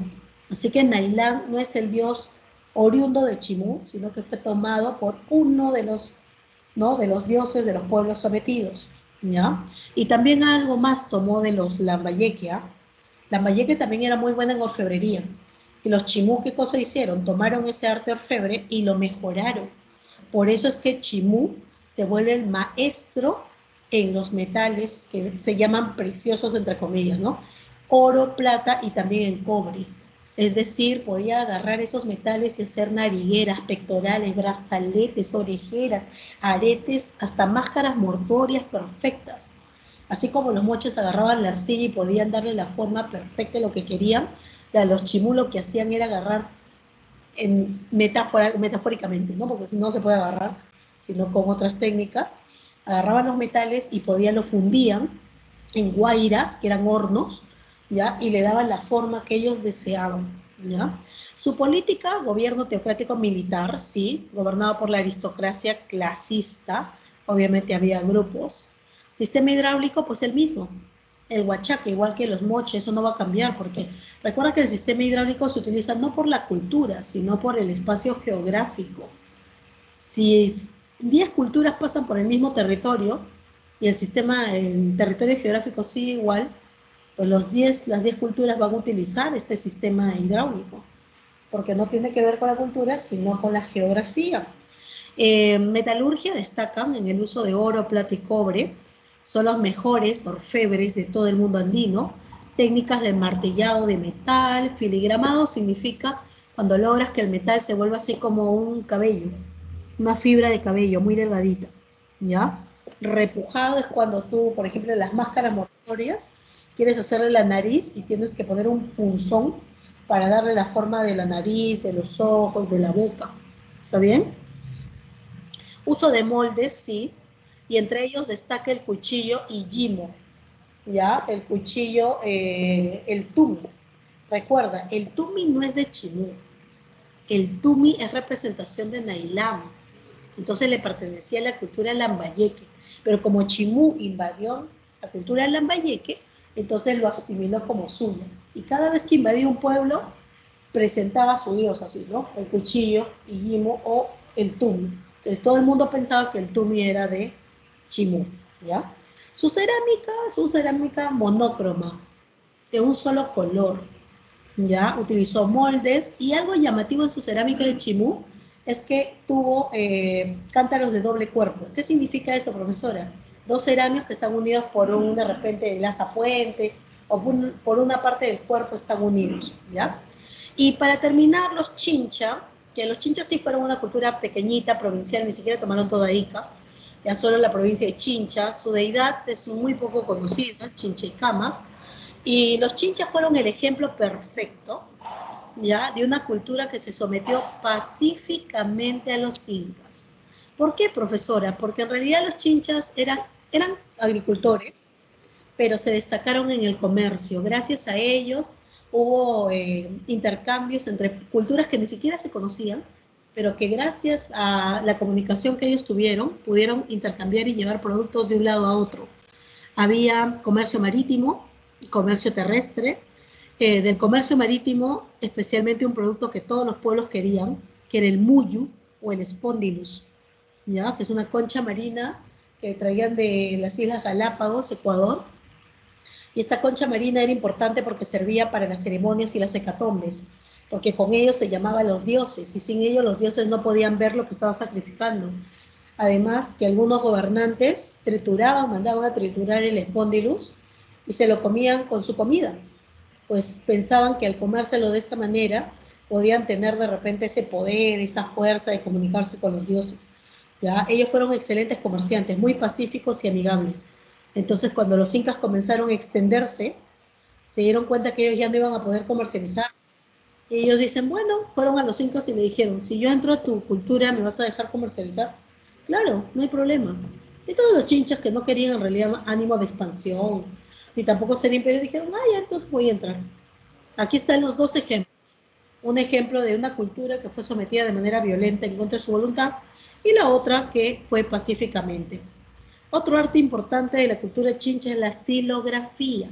Speaker 1: Así que Nailán no es el dios oriundo de Chimú, sino que fue tomado por uno de los, ¿no? de los dioses de los pueblos sometidos. ¿Ya? Y también algo más tomó de los lambayeque. ¿Ah? Lambayeque también era muy buena en orfebrería. Y los Chimú, ¿qué cosa hicieron? Tomaron ese arte orfebre y lo mejoraron. Por eso es que Chimú se vuelve el maestro en los metales que se llaman preciosos, entre comillas, ¿no? Oro, plata y también en cobre. Es decir, podía agarrar esos metales y hacer narigueras, pectorales, brazaletes, orejeras, aretes, hasta máscaras mortuorias perfectas. Así como los moches agarraban la arcilla y podían darle la forma perfecta de lo que querían, los chimú lo que hacían era agarrar metafóricamente, ¿no? Porque si no se puede agarrar, sino con otras técnicas, agarraban los metales y los fundían en guairas, que eran hornos, ¿ya? Y le daban la forma que ellos deseaban, ¿ya? Su política, gobierno teocrático militar, sí, gobernado por la aristocracia clasista, obviamente había grupos. Sistema hidráulico, pues el mismo, el huachaque, igual que los moches, eso no va a cambiar, porque recuerda que el sistema hidráulico se utiliza no por la cultura, sino por el espacio geográfico. Si 10 culturas pasan por el mismo territorio y el territorio geográfico sigue igual, pues las 10 culturas van a utilizar este sistema hidráulico, porque no tiene que ver con la cultura, sino con la geografía. Metalurgia destacan en el uso de oro, plata y cobre, son los mejores orfebres de todo el mundo andino. Técnicas de martillado de metal, filigramado significa cuando logras que el metal se vuelva así como un cabello, una fibra de cabello muy delgadita, ¿ya? Repujado es cuando tú, por ejemplo, en las máscaras mortuorias, quieres hacerle la nariz y tienes que poner un punzón para darle la forma de la nariz, de los ojos, de la boca. ¿Está bien? Uso de moldes, sí, y entre ellos destaca el cuchillo Ijimo, ¿ya? El cuchillo, el tumi. Recuerda, el tumi no es de Chimú, el tumi es representación de Nailam. Entonces le pertenecía a la cultura lambayeque. Pero como Chimú invadió la cultura lambayeque, entonces lo asimiló como suyo. Y cada vez que invadía un pueblo, presentaba a su dios así, ¿no? El cuchillo, Ijimo o el tumi. Entonces todo el mundo pensaba que el tumi era de Chimú, ¿ya? Su cerámica monócroma, de un solo color, ¿ya? Utilizó moldes y algo llamativo en su cerámica de Chimú es que tuvo cántaros de doble cuerpo. ¿Qué significa eso, profesora? Dos cerámicos que están unidos por un, de repente, laza fuente o por una parte del cuerpo están unidos, ¿ya? Y para terminar, los chincha, que los chinchas sí fueron una cultura pequeñita, provincial, ni siquiera tomaron toda Ica, ya solo la provincia de Chincha, su deidad es muy poco conocida, Chinchaycama, y los chinchas fueron el ejemplo perfecto, ¿ya? De una cultura que se sometió pacíficamente a los incas. ¿Por qué, profesora? Porque en realidad los chinchas eran agricultores, pero se destacaron en el comercio. Gracias a ellos hubo intercambios entre culturas que ni siquiera se conocían, pero que gracias a la comunicación que ellos tuvieron, pudieron intercambiar y llevar productos de un lado a otro. Había comercio marítimo, comercio terrestre. Del comercio marítimo, especialmente un producto que todos los pueblos querían, que era el muyu o el spondylus, ¿ya? Que es una concha marina que traían de las Islas Galápagos, Ecuador, y esta concha marina era importante porque servía para las ceremonias y las hecatombes, porque con ellos se llamaban los dioses, y sin ellos los dioses no podían ver lo que estaba sacrificando. Además, que algunos gobernantes trituraban, mandaban a triturar el espondylus y se lo comían con su comida, pues pensaban que al comérselo de esa manera podían tener de repente ese poder, esa fuerza de comunicarse con los dioses. ¿Ya? Ellos fueron excelentes comerciantes, muy pacíficos y amigables. Entonces, cuando los incas comenzaron a extenderse, se dieron cuenta que ellos ya no iban a poder comercializar. Y ellos dicen, bueno, fueron a los incas y le dijeron, si yo entro a tu cultura, ¿me vas a dejar comercializar? Claro, no hay problema. Y todos los chinchas que no querían en realidad ánimo de expansión, ni tampoco ser imperio, dijeron, ah, ya, entonces voy a entrar. Aquí están los dos ejemplos. Un ejemplo de una cultura que fue sometida de manera violenta en contra de su voluntad y la otra que fue pacíficamente. Otro arte importante de la cultura chincha es la silografía.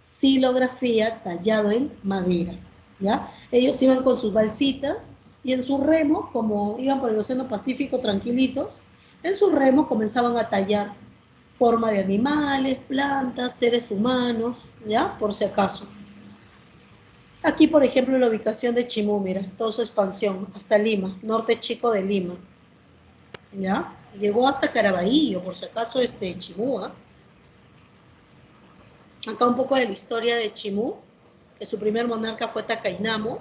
Speaker 1: Silografía tallado en madera, ¿ya? Ellos iban con sus balsitas y en su remo, como iban por el Océano Pacífico tranquilitos, en su remo comenzaban a tallar forma de animales, plantas, seres humanos, ¿ya? Por si acaso. Aquí, por ejemplo, la ubicación de Chimú, mira, toda su expansión, hasta Lima, norte chico de Lima, ¿ya? Llegó hasta Caraballo, por si acaso, Chimú, ¿eh? Acá un poco de la historia de Chimú, que su primer monarca fue Tacainamo,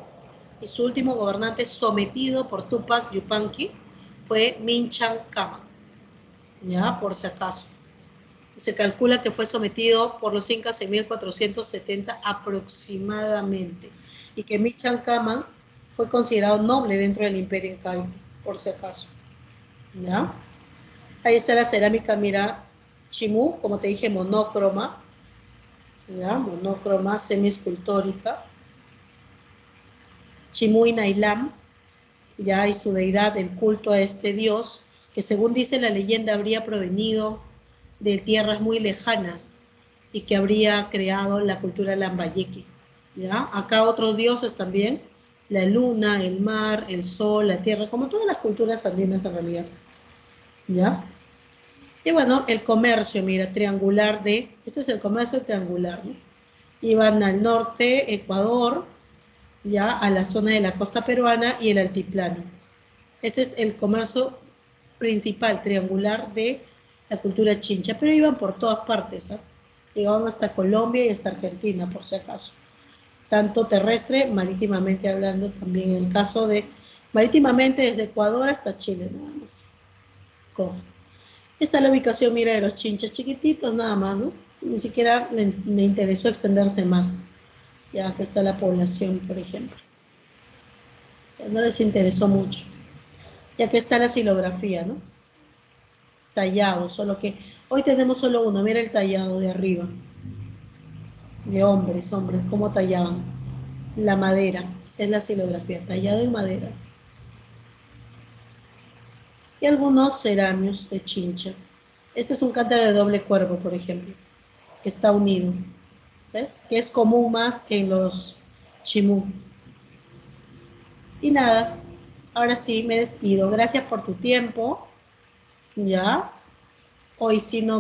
Speaker 1: y su último gobernante sometido por Tupac Yupanqui fue Minchang Kama, ¿ya? Por si acaso. Se calcula que fue sometido por los incas en 1470 aproximadamente, y que Minchang Kama fue considerado noble dentro del imperio incaico, por si acaso, ¿ya? Ahí está la cerámica, mira, Chimú, como te dije, monócroma, ¿ya? Monócroma, semiescultórica. Chimú y Nailam, ya, y su deidad, el culto a este dios, que según dice la leyenda habría provenido de tierras muy lejanas y que habría creado la cultura lambayeque, ¿ya? Acá otros dioses también, la luna, el mar, el sol, la tierra, como todas las culturas andinas en realidad, ¿ya? Y bueno, el comercio, mira, triangular este es el comercio triangular, ¿no? Iban al norte, Ecuador, ya a la zona de la costa peruana y el altiplano. Este es el comercio principal, triangular de la cultura chincha, pero iban por todas partes, ¿eh? Llegaban hasta Colombia y hasta Argentina, por si acaso. Tanto terrestre, marítimamente hablando, también en el caso de marítimamente desde Ecuador hasta Chile, nada más. Con. Esta es la ubicación, mira, de los chinchas chiquititos, nada más, ¿no? Ni siquiera le interesó extenderse más. Ya que está la población, por ejemplo. Ya no les interesó mucho. Ya que está la silografía, ¿no? Tallado, solo que hoy tenemos solo uno, mira el tallado de arriba, de hombres, cómo tallaban la madera, esa es la silografía, tallado en madera. y algunos ceramios de chincha. Este es un cántaro de doble cuerpo, por ejemplo, que está unido, ¿ves? Que es común más en los chimú. Y nada, ahora sí me despido. Gracias por tu tiempo, ¿ya? Hoy sí no